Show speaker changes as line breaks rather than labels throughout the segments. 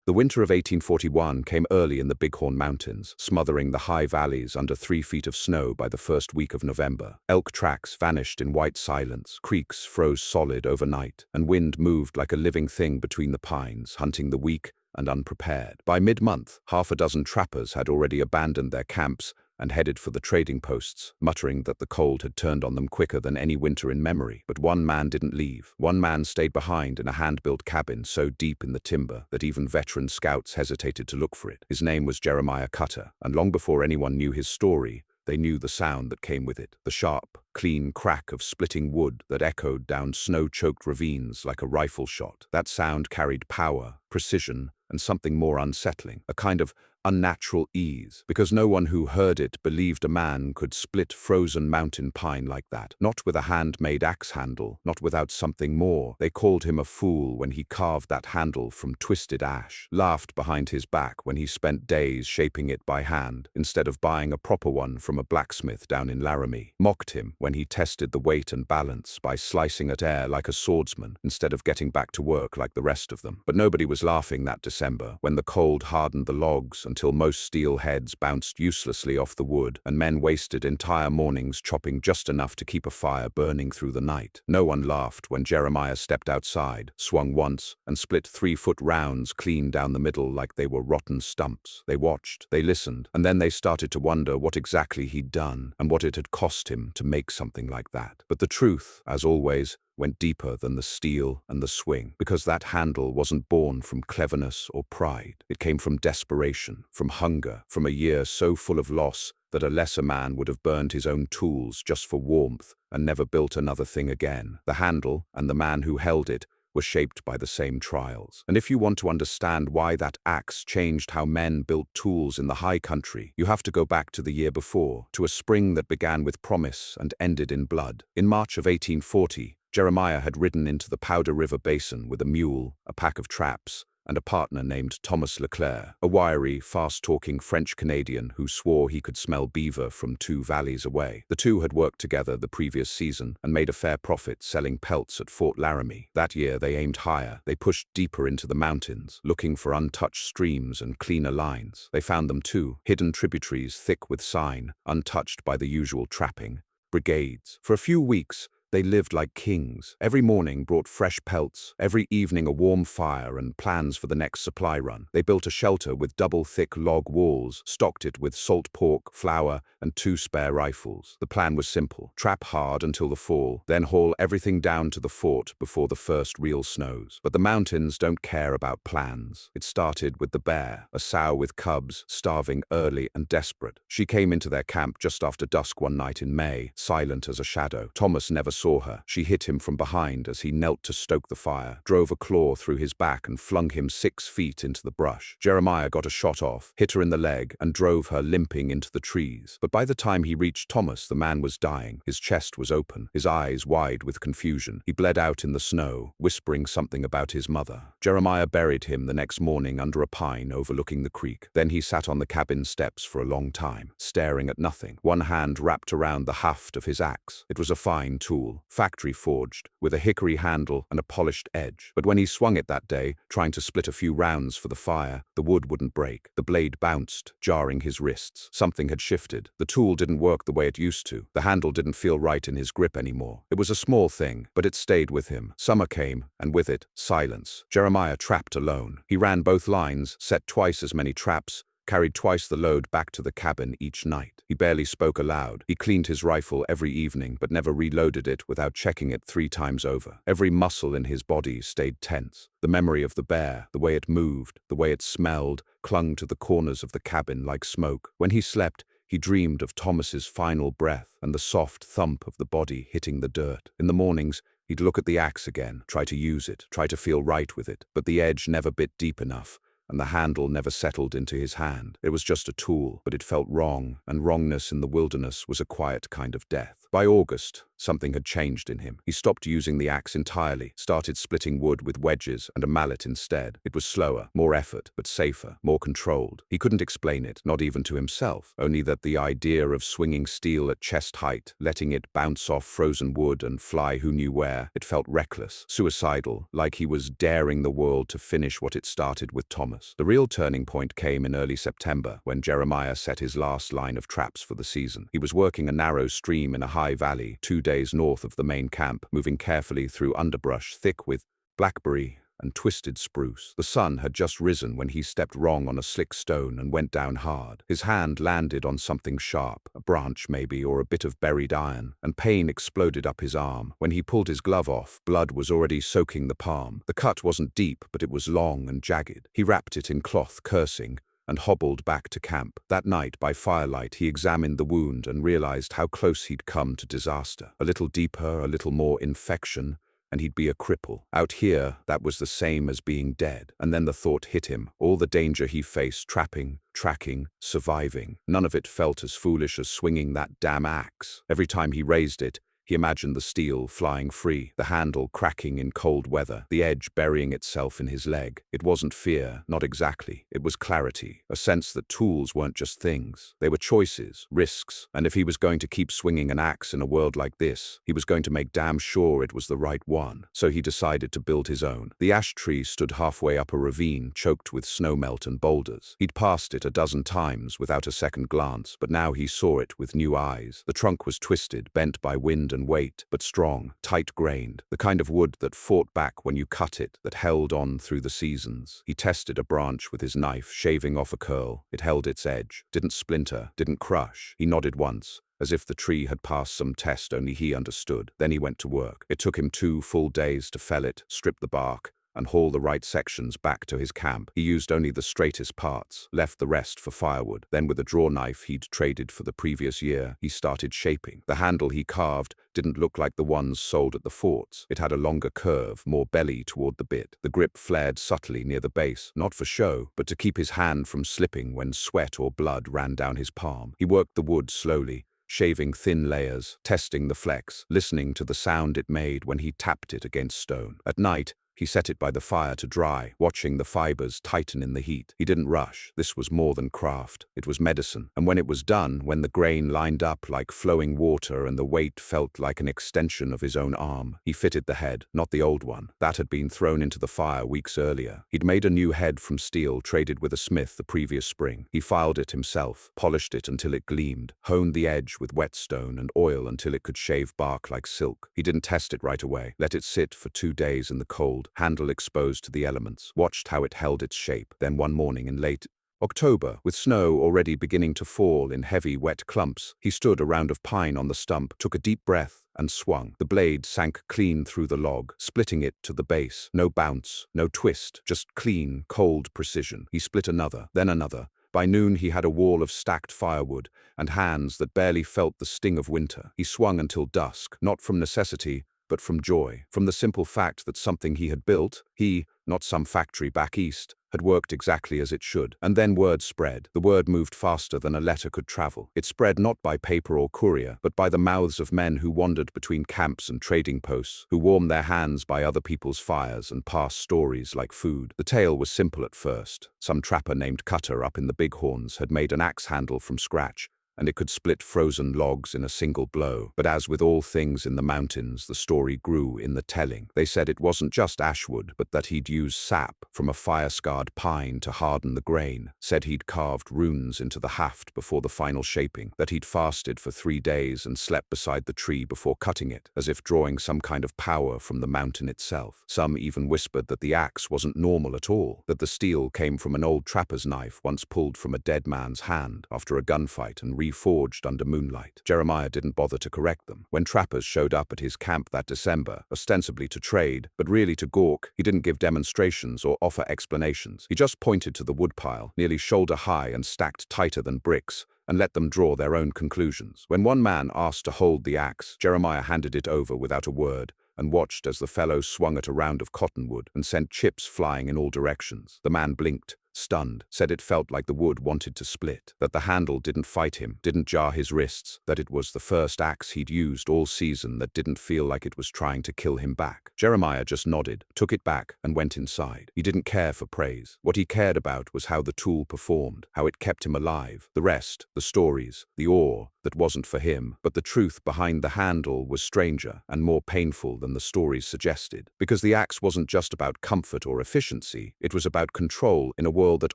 The winter of 1841 came early in the Bighorn Mountains, smothering the high valleys under 3 feet of snow by the first week of November. Elk tracks vanished in white silence, creeks froze solid overnight, and wind moved like a living thing between the pines, hunting the weak and unprepared. By mid-month, half a dozen trappers had already abandoned their camps and headed for the trading posts, muttering that the cold had turned on them quicker than any winter in memory. But one man didn't leave. One man stayed behind in a hand-built cabin so deep in the timber that even veteran scouts hesitated to look for it. His name was Jeremiah Cutter, and long before anyone knew his story, they knew the sound that came with it, the sharp, clean crack of splitting wood that echoed down snow-choked ravines like a rifle shot. That sound carried power, precision, and something more unsettling, a kind of unnatural ease, because no one who heard it believed a man could split frozen mountain pine like that. Not with a handmade axe handle, not without something more. They called him a fool when he carved that handle from twisted ash, laughed behind his back when he spent days shaping it by hand, instead of buying a proper one from a blacksmith down in Laramie, mocked him when he tested the weight and balance by slicing at air like a swordsman, instead of getting back to work like the rest of them. But nobody was laughing that December, when the cold hardened the logs until most steel heads bounced uselessly off the wood, and men wasted entire mornings chopping just enough to keep a fire burning through the night. No one laughed when Jeremiah stepped outside, swung once, and split 3-foot rounds clean down the middle like they were rotten stumps. They watched, they listened, and then they started to wonder what exactly he'd done, and what it had cost him to make something like that. But the truth, as always, went deeper than the steel and the swing, because that handle wasn't born from cleverness or pride. It came from desperation, from hunger, from a year so full of loss that a lesser man would have burned his own tools just for warmth and never built another thing again. The handle and the man who held it were shaped by the same trials. And if you want to understand why that axe changed how men built tools in the high country, you have to go back to the year before, to a spring that began with promise and ended in blood. In March of 1840, Jeremiah had ridden into the Powder River Basin with a mule, a pack of traps, and a partner named Thomas Leclerc, a wiry, fast-talking French-Canadian who swore he could smell beaver from 2 valleys away. The two had worked together the previous season and made a fair profit selling pelts at Fort Laramie. That year they aimed higher. They pushed deeper into the mountains, looking for untouched streams and cleaner lines. They found them too, hidden tributaries thick with sign, untouched by the usual trapping. Brigades. For a few weeks, they lived like kings. Every morning brought fresh pelts, every evening a warm fire and plans for the next supply run. They built a shelter with double-thick log walls, stocked it with salt pork, flour, and 2 spare rifles. The plan was simple: trap hard until the fall, then haul everything down to the fort before the first real snows. But the mountains don't care about plans. It started with the bear, a sow with cubs, starving early and desperate. She came into their camp just after dusk one night in May, silent as a shadow. Thomas never saw her. She hit him from behind as he knelt to stoke the fire, drove a claw through his back and flung him 6 feet into the brush. Jeremiah got a shot off, hit her in the leg, and drove her limping into the trees. But by the time he reached Thomas, the man was dying. His chest was open, his eyes wide with confusion. He bled out in the snow, whispering something about his mother. Jeremiah buried him the next morning under a pine overlooking the creek. Then he sat on the cabin steps for a long time, staring at nothing, one hand wrapped around the haft of his axe. It was a fine tool, factory forged, with a hickory handle and a polished edge. But when he swung it that day, trying to split a few rounds for the fire, the wood wouldn't break. The blade bounced, jarring his wrists. Something had shifted. The tool didn't work the way it used to. The handle didn't feel right in his grip anymore. It was a small thing, but it stayed with him. Summer came, and with it, silence. Jeremiah trapped alone. He ran both lines, set twice as many traps, carried twice the load back to the cabin each night. He barely spoke aloud. He cleaned his rifle every evening, but never reloaded it without checking it 3 times over. Every muscle in his body stayed tense. The memory of the bear, the way it moved, the way it smelled, clung to the corners of the cabin like smoke. When he slept, he dreamed of Thomas's final breath and the soft thump of the body hitting the dirt. In the mornings, he'd look at the axe again, try to use it, try to feel right with it, but the edge never bit deep enough, and the handle never settled into his hand. It was just a tool, but it felt wrong, and wrongness in the wilderness was a quiet kind of death. By August, something had changed in him. He stopped using the axe entirely, started splitting wood with wedges and a mallet instead. It was slower, more effort, but safer, more controlled. He couldn't explain it, not even to himself, only that the idea of swinging steel at chest height, letting it bounce off frozen wood and fly who knew where, it felt reckless, suicidal, like he was daring the world to finish what it started with Thomas. The real turning point came in early September, when Jeremiah set his last line of traps for the season. He was working a narrow stream in a high valley, 2 days north of the main camp, moving carefully through underbrush thick with blackberry and twisted spruce. The sun had just risen when he stepped wrong on a slick stone and went down hard. His hand landed on something sharp, a branch maybe, or a bit of buried iron, and pain exploded up his arm. When he pulled his glove off, blood was already soaking the palm. The cut wasn't deep, but it was long and jagged. He wrapped it in cloth, cursing, and hobbled back to camp. That night, by firelight, he examined the wound and realized how close he'd come to disaster. A little deeper, a little more infection, and he'd be a cripple. Out here, that was the same as being dead. And then the thought hit him. All the danger he faced, trapping, tracking, surviving. None of it felt as foolish as swinging that damn axe. Every time he raised it, he imagined the steel flying free, the handle cracking in cold weather, the edge burying itself in his leg. It wasn't fear, not exactly. It was clarity, a sense that tools weren't just things. They were choices, risks, and if he was going to keep swinging an axe in a world like this, he was going to make damn sure it was the right one. So he decided to build his own. The ash tree stood halfway up a ravine, choked with snowmelt and boulders. He'd passed it a dozen times without a second glance, but now he saw it with new eyes. The trunk was twisted, bent by wind and weight, but strong, tight-grained, the kind of wood that fought back when you cut it, that held on through the seasons. He tested a branch with his knife, shaving off a curl. It held its edge, didn't splinter, didn't crush. He nodded once, as if the tree had passed some test only he understood. Then he went to work. It took him 2 full days to fell it, strip the bark, and haul the right sections back to his camp. He used only the straightest parts, left the rest for firewood. Then with a draw knife he'd traded for the previous year, he started shaping. The handle he carved didn't look like the ones sold at the forts. It had a longer curve, more belly toward the bit. The grip flared subtly near the base, not for show, but to keep his hand from slipping when sweat or blood ran down his palm. He worked the wood slowly, shaving thin layers, testing the flex, listening to the sound it made when he tapped it against stone. At night, he set it by the fire to dry, watching the fibers tighten in the heat. He didn't rush. This was more than craft. It was medicine. And when it was done, when the grain lined up like flowing water and the weight felt like an extension of his own arm, he fitted the head, not the old one. That had been thrown into the fire weeks earlier. He'd made a new head from steel traded with a smith the previous spring. He filed it himself, polished it until it gleamed, honed the edge with whetstone and oil until it could shave bark like silk. He didn't test it right away. Let it sit for 2 days in the cold, handle exposed to the elements, watched how it held its shape. Then one morning in late October, with snow already beginning to fall in heavy, wet clumps, he stood a round of pine on the stump, took a deep breath, and swung. The blade sank clean through the log, splitting it to the base. No bounce, no twist, just clean, cold precision. He split another, then another. By noon he had a wall of stacked firewood, and hands that barely felt the sting of winter. He swung until dusk, not from necessity, but from joy, from the simple fact that something he had built, he, not some factory back east, had worked exactly as it should. And then word spread. The word moved faster than a letter could travel. It spread not by paper or courier, but by the mouths of men who wandered between camps and trading posts, who warmed their hands by other people's fires and passed stories like food. The tale was simple at first. Some trapper named Cutter up in the Bighorns had made an axe handle from scratch, and it could split frozen logs in a single blow. But as with all things in the mountains, the story grew in the telling. They said it wasn't just ashwood, but that he'd used sap from a fire-scarred pine to harden the grain, said he'd carved runes into the haft before the final shaping, that he'd fasted for 3 days and slept beside the tree before cutting it, as if drawing some kind of power from the mountain itself. Some even whispered that the axe wasn't normal at all, that the steel came from an old trapper's knife once pulled from a dead man's hand after a gunfight and reforged under moonlight. Jeremiah didn't bother to correct them. When trappers showed up at his camp that December, ostensibly to trade, but really to gawk, he didn't give demonstrations or offer explanations. He just pointed to the woodpile, nearly shoulder high and stacked tighter than bricks, and let them draw their own conclusions. When one man asked to hold the axe, Jeremiah handed it over without a word, and watched as the fellow swung at a round of cottonwood and sent chips flying in all directions. The man blinked, stunned, said it felt like the wood wanted to split, that the handle didn't fight him, didn't jar his wrists, that it was the first axe he'd used all season that didn't feel like it was trying to kill him back. Jeremiah just nodded, took it back, and went inside. He didn't care for praise. What he cared about was how the tool performed, how it kept him alive. The rest, the stories, the awe, that wasn't for him, but the truth behind the handle was stranger and more painful than the stories suggested. Because the axe wasn't just about comfort or efficiency, it was about control in a world that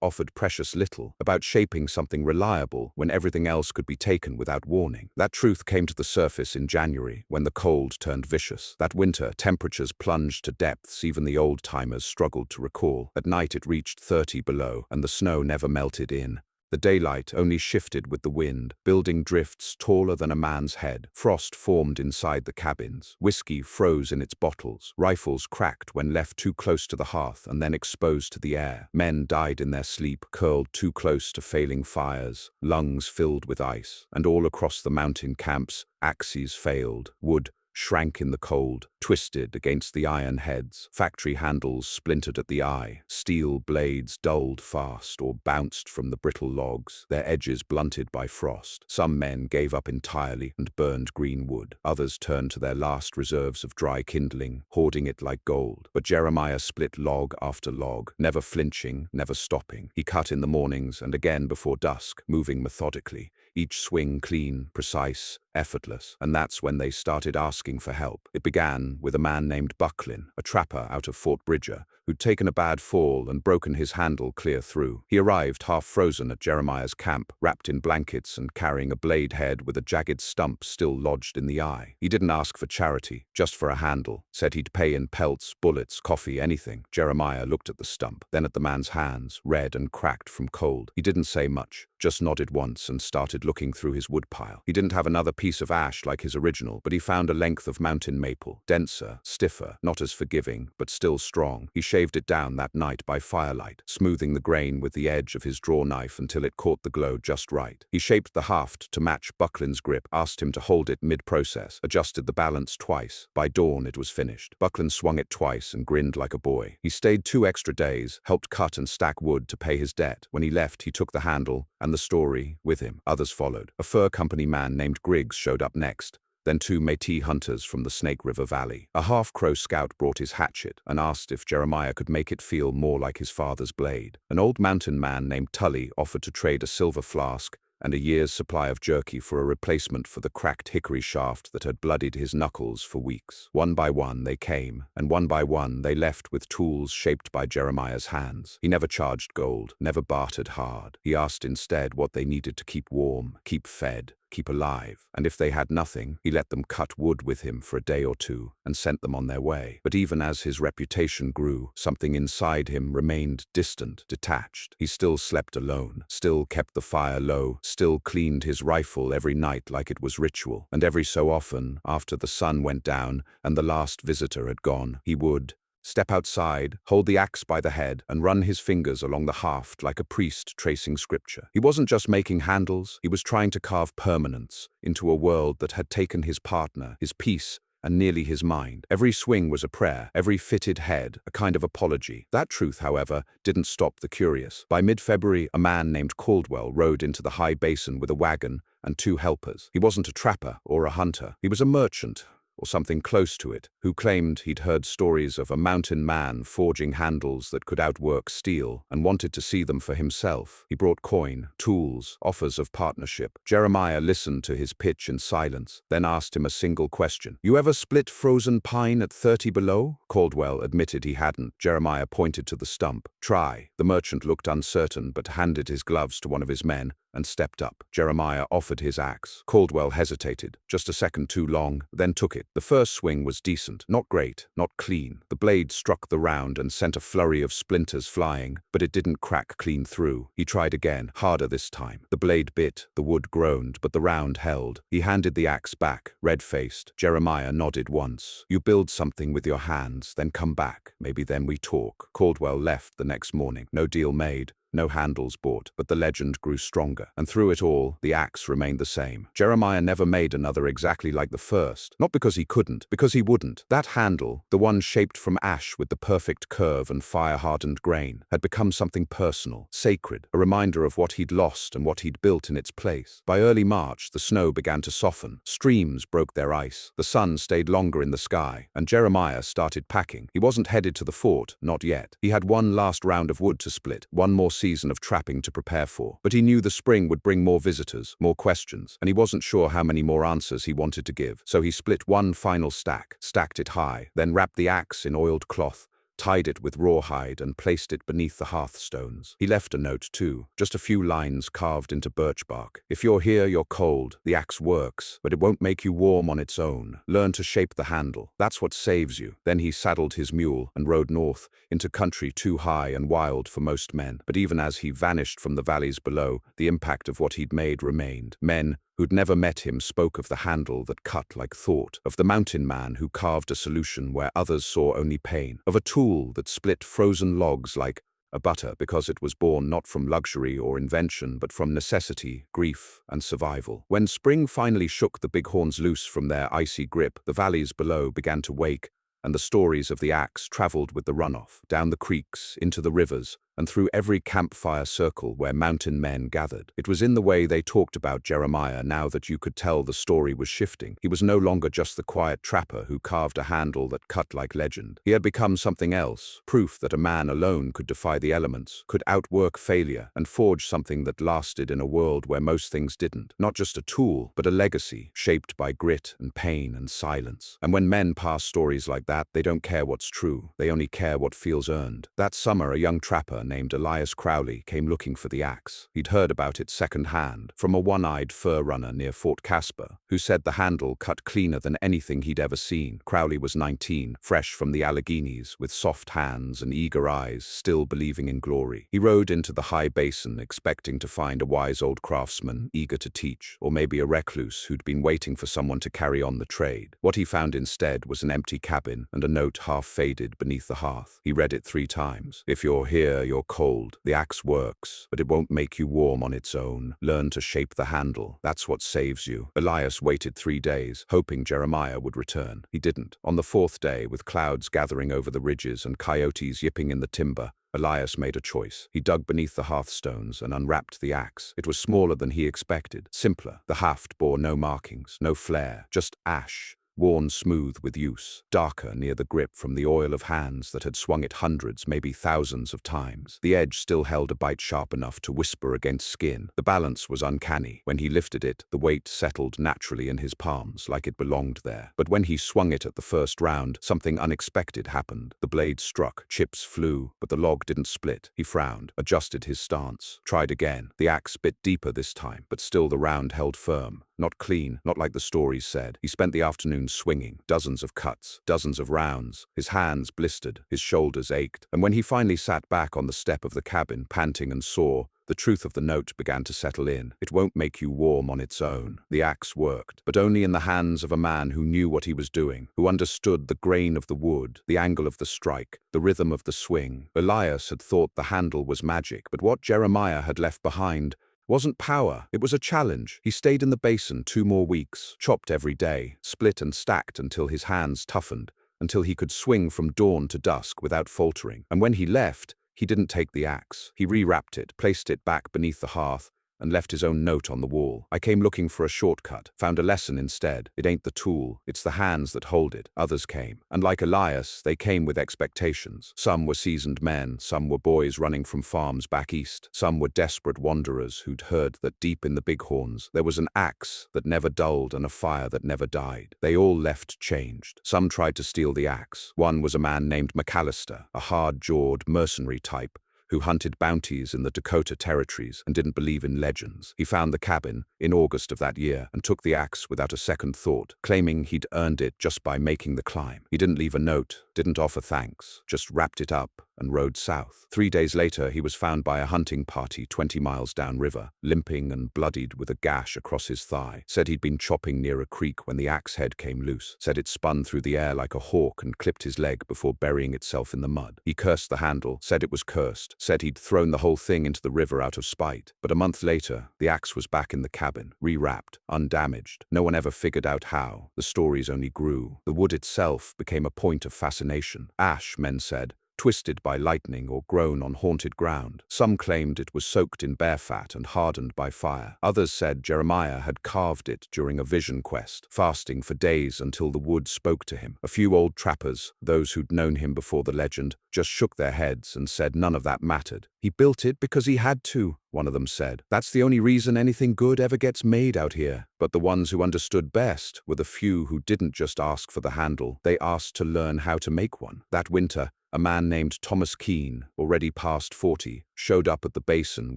offered precious little, about shaping something reliable when everything else could be taken without warning. That truth came to the surface in January, when the cold turned vicious. That winter, temperatures plunged to depths even the old-timers struggled to recall. At night it reached 30 below, and the snow never melted in. The daylight only shifted with the wind, building drifts taller than a man's head. Frost formed inside the cabins. Whiskey froze in its bottles. Rifles cracked when left too close to the hearth and then exposed to the air. Men died in their sleep, curled too close to failing fires, lungs filled with ice. And all across the mountain camps, axes failed. Wood shrank in the cold, twisted against the iron heads. Factory handles splintered at the eye. Steel blades dulled fast or bounced from the brittle logs, their edges blunted by frost. Some men gave up entirely and burned green wood. Others turned to their last reserves of dry kindling, hoarding it like gold. But Jeremiah split log after log, never flinching, never stopping. He cut in the mornings and again before dusk, moving methodically, each swing clean, precise, effortless. And that's when they started asking for help. It began with a man named Bucklin, a trapper out of Fort Bridger, who'd taken a bad fall and broken his handle clear through. He arrived half frozen at Jeremiah's camp, wrapped in blankets and carrying a blade head with a jagged stump still lodged in the eye. He didn't ask for charity, just for a handle. Said he'd pay in pelts, bullets, coffee, anything. Jeremiah looked at the stump, then at the man's hands, red and cracked from cold. He didn't say much, just nodded once and started looking through his woodpile. He didn't have another piece of ash like his original, but he found a length of mountain maple, denser, stiffer, not as forgiving, but still strong. He shaved it down that night by firelight, smoothing the grain with the edge of his draw knife until it caught the glow just right. He shaped the haft to match Bucklin's grip, asked him to hold it mid-process, adjusted the balance twice. By dawn it was finished. Bucklin swung it twice and grinned like a boy. He stayed 2 extra days, helped cut and stack wood to pay his debt. When he left, he took the handle and the story with him. Others followed. A fur company man named Griggs showed up next, then 2 Métis hunters from the Snake River Valley. A half-crow scout brought his hatchet and asked if Jeremiah could make it feel more like his father's blade. An old mountain man named Tully offered to trade a silver flask and a year's supply of jerky for a replacement for the cracked hickory shaft that had bloodied his knuckles for weeks. One by one they came, and one by one they left with tools shaped by Jeremiah's hands. He never charged gold, never bartered hard. He asked instead what they needed to keep warm, keep fed, keep alive, and if they had nothing, he let them cut wood with him for a day or two and sent them on their way. But even as his reputation grew, something inside him remained distant, detached. He still slept alone, still kept the fire low, still cleaned his rifle every night like it was ritual. And every so often, after the sun went down and the last visitor had gone, he would step outside, hold the axe by the head, and run his fingers along the haft like a priest tracing scripture. He wasn't just making handles, he was trying to carve permanence into a world that had taken his partner, his peace, and nearly his mind. Every swing was a prayer, every fitted head a kind of apology. That truth, however, didn't stop the curious. By mid-February, a man named Caldwell rode into the high basin with a wagon and 2 helpers. He wasn't a trapper or a hunter. He was a merchant, or something close to it, who claimed he'd heard stories of a mountain man forging handles that could outwork steel and wanted to see them for himself. He brought coin, tools, offers of partnership. Jeremiah listened to his pitch in silence, then asked him a single question. "You ever split frozen pine at 30 below?" Caldwell admitted he hadn't. Jeremiah pointed to the stump. "Try." The merchant looked uncertain but handed his gloves to one of his men and stepped up. Jeremiah offered his axe. Caldwell hesitated, just a second too long, then took it. The first swing was decent, not great, not clean. The blade struck the round and sent a flurry of splinters flying, but it didn't crack clean through. He tried again, harder this time. The blade bit, the wood groaned, but the round held. He handed the axe back, red-faced. Jeremiah nodded once. "You build something with your hands, then come back. Maybe then we talk." Caldwell left the next morning. No deal made, no handles bought, but the legend grew stronger. And through it all, the axe remained the same. Jeremiah never made another exactly like the first. Not because he couldn't, because he wouldn't. That handle, the one shaped from ash with the perfect curve and fire-hardened grain, had become something personal, sacred, a reminder of what he'd lost and what he'd built in its place. By early March, the snow began to soften. Streams broke their ice. The sun stayed longer in the sky, and Jeremiah started packing. He wasn't headed to the fort, not yet. He had one last round of wood to split, one more season of trapping to prepare for. But he knew the spring would bring more visitors, more questions, and he wasn't sure how many more answers he wanted to give. So he split one final stack, stacked it high, then wrapped the axe in oiled cloth, tied it with rawhide and placed it beneath the hearthstones. He left a note too, just a few lines carved into birch bark. If you're here, you're cold. The axe works, but it won't make you warm on its own. Learn to shape the handle. That's what saves you. Then he saddled his mule and rode north into country too high and wild for most men. But even as he vanished from the valleys below, the impact of what he'd made remained. Men who'd never met him spoke of the handle that cut like thought, of the mountain man who carved a solution where others saw only pain, of a tool that split frozen logs like a butter because it was born not from luxury or invention but from necessity, grief, and survival. When spring finally shook the bighorns loose from their icy grip, the valleys below began to wake, and the stories of the axe traveled with the runoff, down the creeks, into the rivers, and through every campfire circle where mountain men gathered. It was in the way they talked about Jeremiah now that you could tell the story was shifting. He was no longer just the quiet trapper who carved a handle that cut like legend. He had become something else, proof that a man alone could defy the elements, could outwork failure, and forge something that lasted in a world where most things didn't. Not just a tool, but a legacy, shaped by grit and pain and silence. And when men pass stories like that, they don't care what's true. They only care what feels earned. That summer, a young trapper named Elias Crowley came looking for the axe. He'd heard about it secondhand from a one-eyed fur runner near Fort Caspar, who said the handle cut cleaner than anything he'd ever seen. Crowley was 19, fresh from the Alleghenies, with soft hands and eager eyes, still believing in glory. He rode into the high basin, expecting to find a wise old craftsman, eager to teach, or maybe a recluse who'd been waiting for someone to carry on the trade. What he found instead was an empty cabin and a note half faded beneath the hearth. He read it 3 times. If you're here, you're cold. The axe works, but it won't make you warm on its own. Learn to shape the handle. That's what saves you. Elias waited 3 days, hoping Jeremiah would return. He didn't. On the 4th day, with clouds gathering over the ridges and coyotes yipping in the timber, Elias made a choice. He dug beneath the hearthstones and unwrapped the axe. It was smaller than he expected, simpler. The haft bore no markings, no flare, just ash, worn smooth with use, darker near the grip from the oil of hands that had swung it hundreds, maybe thousands of times. The edge still held a bite sharp enough to whisper against skin. The balance was uncanny. When he lifted it, the weight settled naturally in his palms, like it belonged there. But when he swung it at the first round, something unexpected happened. The blade struck, chips flew, but the log didn't split. He frowned, adjusted his stance, tried again. The axe bit deeper this time, but still the round held firm. Not clean, not like the stories said. He spent the afternoon swinging, dozens of cuts, dozens of rounds. His hands blistered, his shoulders ached, and when he finally sat back on the step of the cabin, panting and sore, the truth of the note began to settle in. It won't make you warm on its own. The axe worked, but only in the hands of a man who knew what he was doing, who understood the grain of the wood, the angle of the strike, the rhythm of the swing. Elias had thought the handle was magic, but what Jeremiah had left behind wasn't power, it was a challenge. He stayed in the basin 2 more weeks, chopped every day, split and stacked until his hands toughened, until he could swing from dawn to dusk without faltering. And when he left, he didn't take the axe. He rewrapped it, placed it back beneath the hearth, and left his own note on the wall. I came looking for a shortcut, found a lesson instead. It ain't the tool, it's the hands that hold it. Others came, and like Elias, they came with expectations. Some were seasoned men, some were boys running from farms back east, some were desperate wanderers who'd heard that deep in the bighorns there was an axe that never dulled and a fire that never died. They all left changed. Some tried to steal the axe. One was a man named McAllister, a hard-jawed mercenary type, who hunted bounties in the Dakota territories and didn't believe in legends. He found the cabin in August of that year and took the axe without a second thought, claiming he'd earned it just by making the climb. He didn't leave a note, didn't offer thanks, just wrapped it up and rode south. 3 days later, he was found by a hunting party 20 miles downriver, limping and bloodied with a gash across his thigh. Said he'd been chopping near a creek when the axe head came loose. Said it spun through the air like a hawk and clipped his leg before burying itself in the mud. He cursed the handle, said it was cursed, said he'd thrown the whole thing into the river out of spite. But a month later, the axe was back in the cabin, rewrapped, undamaged. No one ever figured out how. The stories only grew. The wood itself became a point of fascination. Ash, men said, twisted by lightning or grown on haunted ground. Some claimed it was soaked in bear fat and hardened by fire. Others said Jeremiah had carved it during a vision quest, fasting for days until the wood spoke to him. A few old trappers, those who'd known him before the legend, just shook their heads and said none of that mattered. He built it because he had to, one of them said. That's the only reason anything good ever gets made out here. But the ones who understood best were the few who didn't just ask for the handle, they asked to learn how to make one. That winter, a man named Thomas Keene, already past 40, showed up at the basin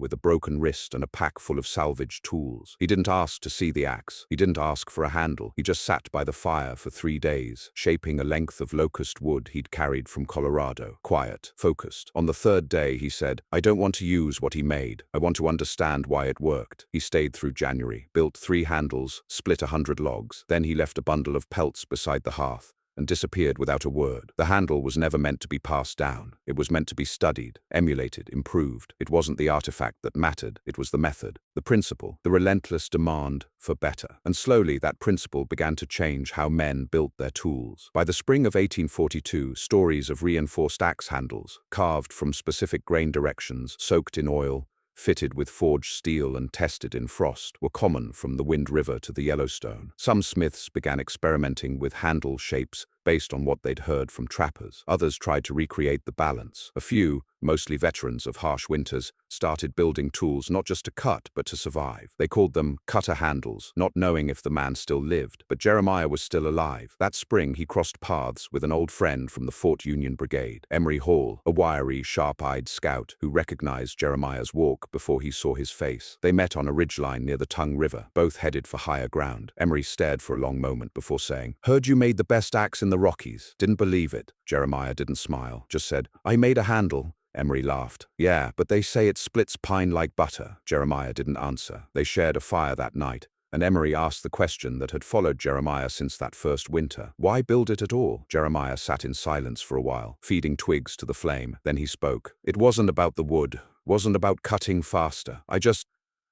with a broken wrist and a pack full of salvaged tools. He didn't ask to see the axe. He didn't ask for a handle. He just sat by the fire for 3 days, shaping a length of locust wood he'd carried from Colorado. Quiet, focused. On the 3rd day, he said, I don't want to use what he made. I want to understand why it worked. He stayed through January, built 3 handles, split 100 logs. Then he left a bundle of pelts beside the hearth and disappeared without a word. The handle was never meant to be passed down. It was meant to be studied, emulated, improved. It wasn't the artifact that mattered, it was the method, the principle, the relentless demand for better. And slowly that principle began to change how men built their tools. By the spring of 1842, stories of reinforced axe handles, carved from specific grain directions, soaked in oil, fitted with forged steel and tested in frost, were common from the Wind River to the Yellowstone. Some smiths began experimenting with handle shapes based on what they'd heard from trappers. Others tried to recreate the balance. A few, mostly veterans of harsh winters, started building tools not just to cut, but to survive. They called them cutter handles, not knowing if the man still lived. But Jeremiah was still alive. That spring, he crossed paths with an old friend from the Fort Union Brigade, Emery Hall, a wiry, sharp-eyed scout who recognized Jeremiah's walk before he saw his face. They met on a ridgeline near the Tongue River, both headed for higher ground. Emery stared for a long moment before saying, "Heard you made the best axe in the Rockies." Didn't believe it. Jeremiah didn't smile, just said, "I made a handle." Emery laughed. "Yeah, but they say it splits pine like butter." Jeremiah didn't answer. They shared a fire that night, and Emery asked the question that had followed Jeremiah since that first winter. Why build it at all? Jeremiah sat in silence for a while, feeding twigs to the flame. Then he spoke. "It wasn't about the wood, wasn't about cutting faster. I just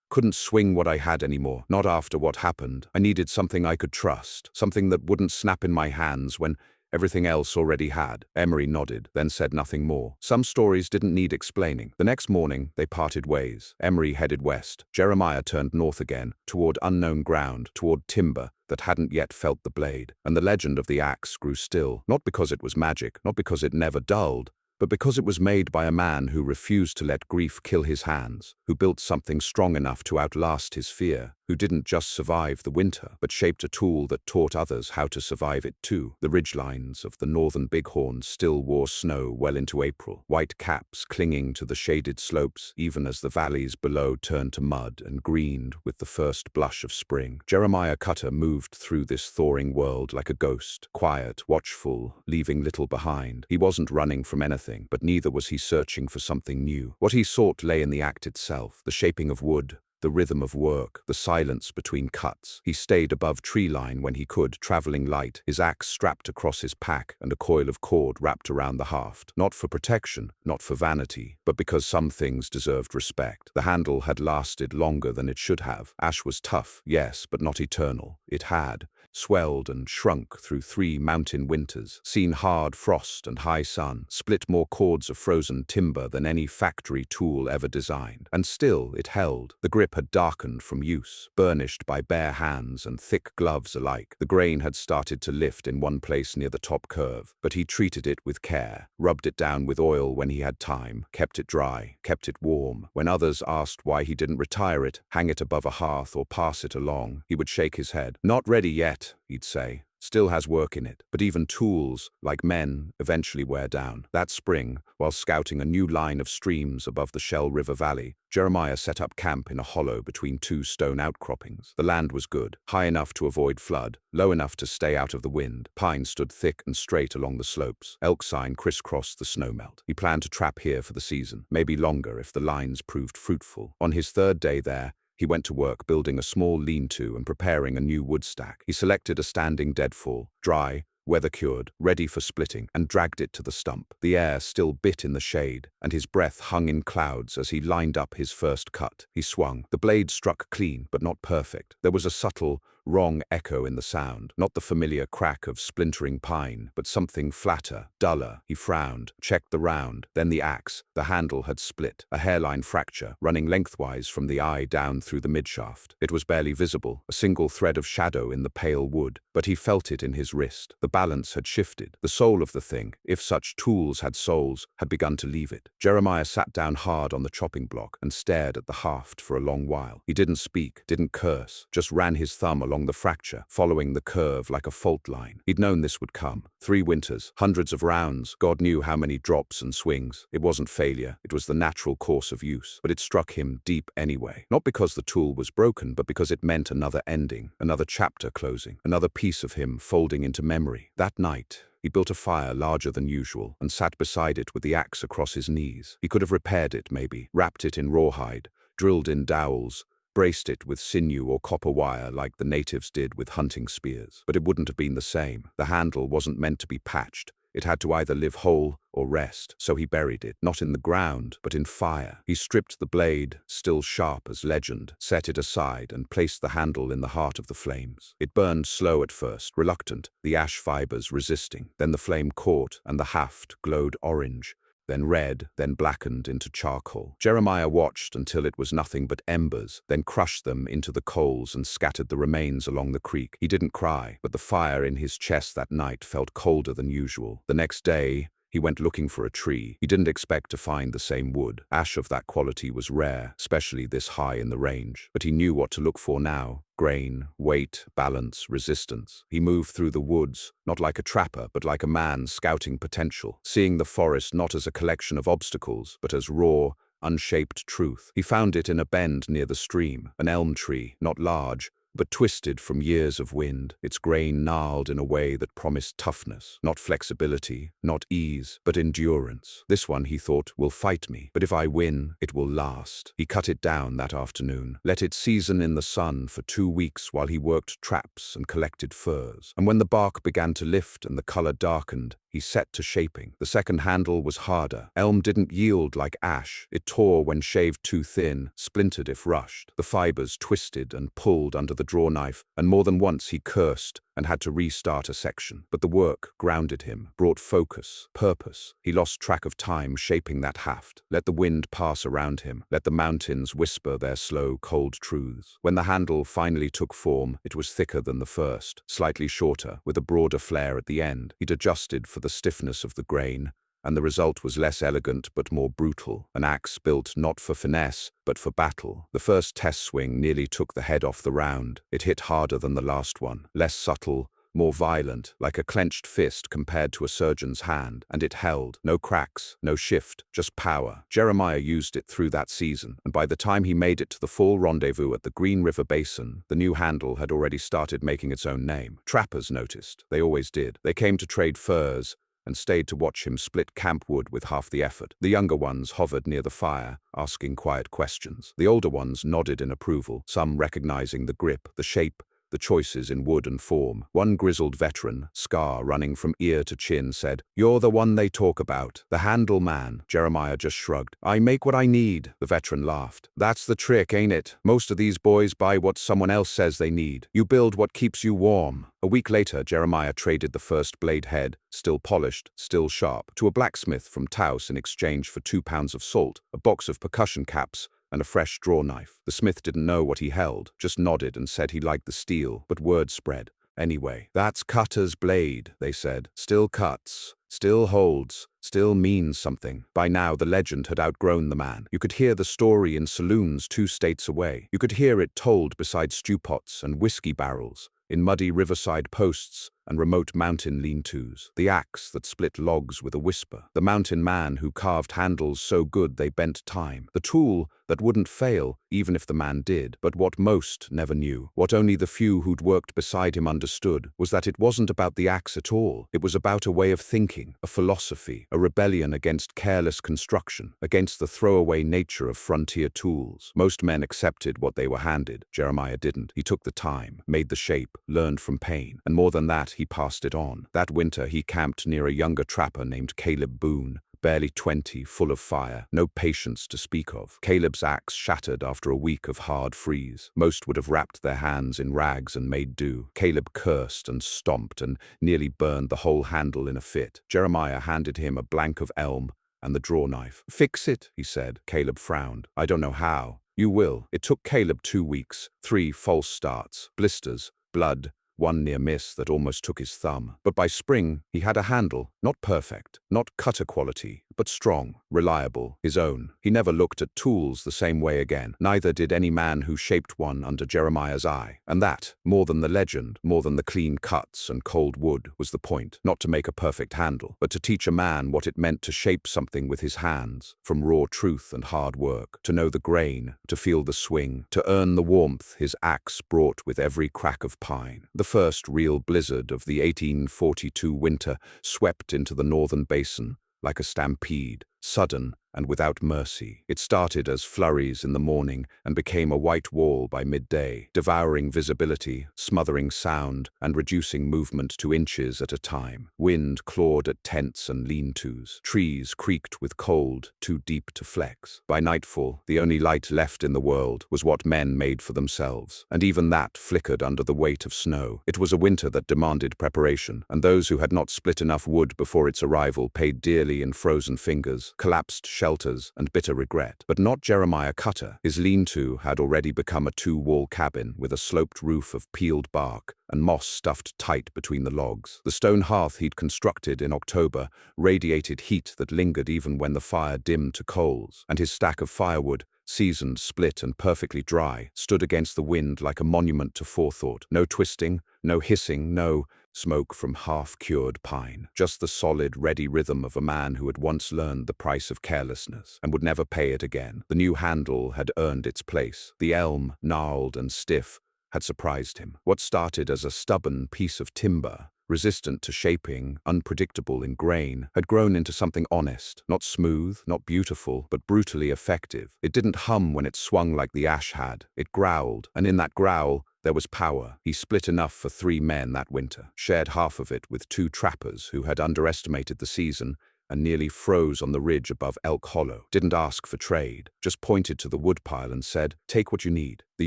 couldn't swing what I had anymore, not after what happened. I needed something I could trust, something that wouldn't snap in my hands when everything else already had." Emery nodded, then said nothing more. Some stories didn't need explaining. The next morning, they parted ways. Emery headed west. Jeremiah turned north again, toward unknown ground, toward timber that hadn't yet felt the blade. And the legend of the axe grew still, not because it was magic, not because it never dulled, but because it was made by a man who refused to let grief kill his hands, who built something strong enough to outlast his fear, who didn't just survive the winter, but shaped a tool that taught others how to survive it too. The ridgelines of the northern Bighorn still wore snow well into April, white caps clinging to the shaded slopes, even as the valleys below turned to mud and greened with the first blush of spring. Jeremiah Cutter moved through this thawing world like a ghost, quiet, watchful, leaving little behind. He wasn't running from anything, but neither was he searching for something new. What he sought lay in the act itself, the shaping of wood, the rhythm of work, the silence between cuts. He stayed above tree line when he could, traveling light, his axe strapped across his pack and a coil of cord wrapped around the haft. Not for protection, not for vanity, but because some things deserved respect. The handle had lasted longer than it should have. Ash was tough, yes, but not eternal. It had swelled and shrunk through 3 mountain winters, seen hard frost and high sun, split more cords of frozen timber than any factory tool ever designed. And still it held. The grip had darkened from use, burnished by bare hands and thick gloves alike. The grain had started to lift in one place near the top curve, but he treated it with care, rubbed it down with oil when he had time, kept it dry, kept it warm. When others asked why he didn't retire it, hang it above a hearth or pass it along, he would shake his head. "Not ready yet," he'd say. still has work in it. But even tools, like men, eventually wear down. That spring, while scouting a new line of streams above the Shell River Valley, Jeremiah set up camp in a hollow between two stone outcroppings. The land was good, high enough to avoid flood, low enough to stay out of the wind. Pines stood thick and straight along the slopes. Elk sign crisscrossed the snowmelt. He planned to trap here for the season, maybe longer if the lines proved fruitful. On his third day there, he went to work building a small lean-to and preparing a new wood stack. He selected a standing deadfall, dry, weather-cured, ready for splitting, and dragged it to the stump. The air still bit in the shade, and his breath hung in clouds as he lined up his first cut. He swung. The blade struck clean, but not perfect. There was a subtle, wrong echo in the sound, not the familiar crack of splintering pine, but something flatter, duller. He frowned, checked the round, then the axe. The handle had split, a hairline fracture, running lengthwise from the eye down through the midshaft. It was barely visible, a single thread of shadow in the pale wood, but he felt it in his wrist. The balance had shifted. The soul of the thing, if such tools had souls, had begun to leave it. Jeremiah sat down hard on the chopping block and stared at the haft for a long while. He didn't speak, didn't curse, just ran his thumb along the fracture, following the curve like a fault line. He'd known this would come. 3 winters, hundreds of rounds, God knew how many drops and swings. It wasn't failure, it was the natural course of use. But it struck him deep anyway. Not because the tool was broken, but because it meant another ending, another chapter closing, another piece of him folding into memory. That night, he built a fire larger than usual and sat beside it with the axe across his knees. He could have repaired it, maybe, wrapped it in rawhide, drilled in dowels, braced it with sinew or copper wire like the natives did with hunting spears. But it wouldn't have been the same. The handle wasn't meant to be patched. It had to either live whole or rest, so he buried it, not in the ground, but in fire. He stripped the blade, still sharp as legend, set it aside, and placed the handle in the heart of the flames. It burned slow at first, reluctant, the ash fibers resisting. Then the flame caught, and the haft glowed orange, then red, then blackened into charcoal. Jeremiah watched until it was nothing but embers, then crushed them into the coals and scattered the remains along the creek. He didn't cry, but the fire in his chest that night felt colder than usual. The next day, he went looking for a tree. He didn't expect to find the same wood. Ash of that quality was rare, especially this high in the range. But he knew what to look for now. Grain, weight, balance, resistance. He moved through the woods, not like a trapper, but like a man scouting potential, seeing the forest not as a collection of obstacles, but as raw, unshaped truth. He found it in a bend near the stream, an elm tree, not large, but twisted from years of wind, its grain gnarled in a way that promised toughness, not flexibility, not ease, but endurance. This one, he thought, will fight me, but if I win, it will last. He cut it down that afternoon, let it season in the sun for 2 weeks while he worked traps and collected furs. And when the bark began to lift and the color darkened, he set to shaping. The second handle was harder. Elm didn't yield like ash. It tore when shaved too thin, splintered if rushed. The fibers twisted and pulled under the draw knife, and more than once he cursed and had to restart a section. But the work grounded him, brought focus, purpose. He lost track of time shaping that haft. Let the wind pass around him. Let the mountains whisper their slow, cold truths. When the handle finally took form, it was thicker than the first, slightly shorter, with a broader flare at the end. He'd adjusted for the stiffness of the grain, and the result was less elegant but more brutal. An axe built not for finesse, but for battle. The first test swing nearly took the head off the round. It hit harder than the last one, less subtle, more violent, like a clenched fist compared to a surgeon's hand, and it held. No cracks, no shift, just power. Jeremiah used it through that season, and by the time he made it to the fall rendezvous at the Green River Basin, the new handle had already started making its own name. Trappers noticed. They always did. They came to trade furs, and stayed to watch him split camp wood with half the effort. The younger ones hovered near the fire, asking quiet questions. The older ones nodded in approval, some recognizing the grip, the shape, the choices in wood and form. One grizzled veteran, scar running from ear to chin, said, "You're the one they talk about, the handle man." Jeremiah just shrugged. "I make what I need," the veteran laughed. "That's the trick, ain't it? Most of these boys buy what someone else says they need. You build what keeps you warm." A week later, Jeremiah traded the first blade head, still polished, still sharp, to a blacksmith from Taos in exchange for 2 pounds of salt, a box of percussion caps, and a fresh draw knife. The smith didn't know what he held, just nodded and said he liked the steel, but word spread. Anyway, "That's Cutter's blade," they said. "Still cuts, still holds, still means something." By now, the legend had outgrown the man. You could hear the story in saloons 2 states away. You could hear it told beside stew pots and whiskey barrels, in muddy riverside posts, and remote mountain lean-tos. The axe that split logs with a whisper. The mountain man who carved handles so good they bent time. The tool that wouldn't fail, even if the man did. But what most never knew, what only the few who'd worked beside him understood, was that it wasn't about the axe at all. It was about a way of thinking, a philosophy, a rebellion against careless construction, against the throwaway nature of frontier tools. Most men accepted what they were handed. Jeremiah didn't. He took the time, made the shape, learned from pain, and more than that, he passed it on. That winter, he camped near a younger trapper named Caleb Boone. Barely 20, full of fire, no patience to speak of. Caleb's axe shattered after a week of hard freeze. Most would have wrapped their hands in rags and made do. Caleb cursed and stomped and nearly burned the whole handle in a fit. Jeremiah handed him a blank of elm and the draw knife. "Fix it," he said. Caleb frowned. "I don't know how." "You will." It took Caleb 2 weeks, 3 false starts, blisters, blood, one near miss that almost took his thumb. But by spring, he had a handle, not perfect, not cutter quality, but strong, reliable, his own. He never looked at tools the same way again. Neither did any man who shaped one under Jeremiah's eye. And that, more than the legend, more than the clean cuts and cold wood, was the point. Not to make a perfect handle, but to teach a man what it meant to shape something with his hands, from raw truth and hard work, to know the grain, to feel the swing, to earn the warmth his axe brought with every crack of pine. The first real blizzard of the 1842 winter swept into the northern basin like a stampede, sudden and without mercy. It started as flurries in the morning and became a white wall by midday, devouring visibility, smothering sound, and reducing movement to inches at a time. Wind clawed at tents and lean-tos. Trees creaked with cold, too deep to flex. By nightfall, the only light left in the world was what men made for themselves, and even that flickered under the weight of snow. It was a winter that demanded preparation, and those who had not split enough wood before its arrival paid dearly in frozen fingers, collapsed shelters, and bitter regret. But not Jeremiah Cutter. His lean-to had already become a 2-wall cabin with a sloped roof of peeled bark and moss stuffed tight between the logs. The stone hearth he'd constructed in October radiated heat that lingered even when the fire dimmed to coals, and his stack of firewood, seasoned, split, and perfectly dry, stood against the wind like a monument to forethought. No twisting, no hissing, no smoke from half-cured pine. Just the solid, ready rhythm of a man who had once learned the price of carelessness and would never pay it again. The new handle had earned its place. The elm, gnarled and stiff, had surprised him. What started as a stubborn piece of timber, resistant to shaping, unpredictable in grain, had grown into something honest, not smooth, not beautiful, but brutally effective. It didn't hum when it swung like the ash had. It growled, and in that growl, there was power. He split enough for 3 men that winter, shared half of it with 2 trappers who had underestimated the season and nearly froze on the ridge above Elk Hollow. Didn't ask for trade, just pointed to the woodpile and said, "Take what you need." The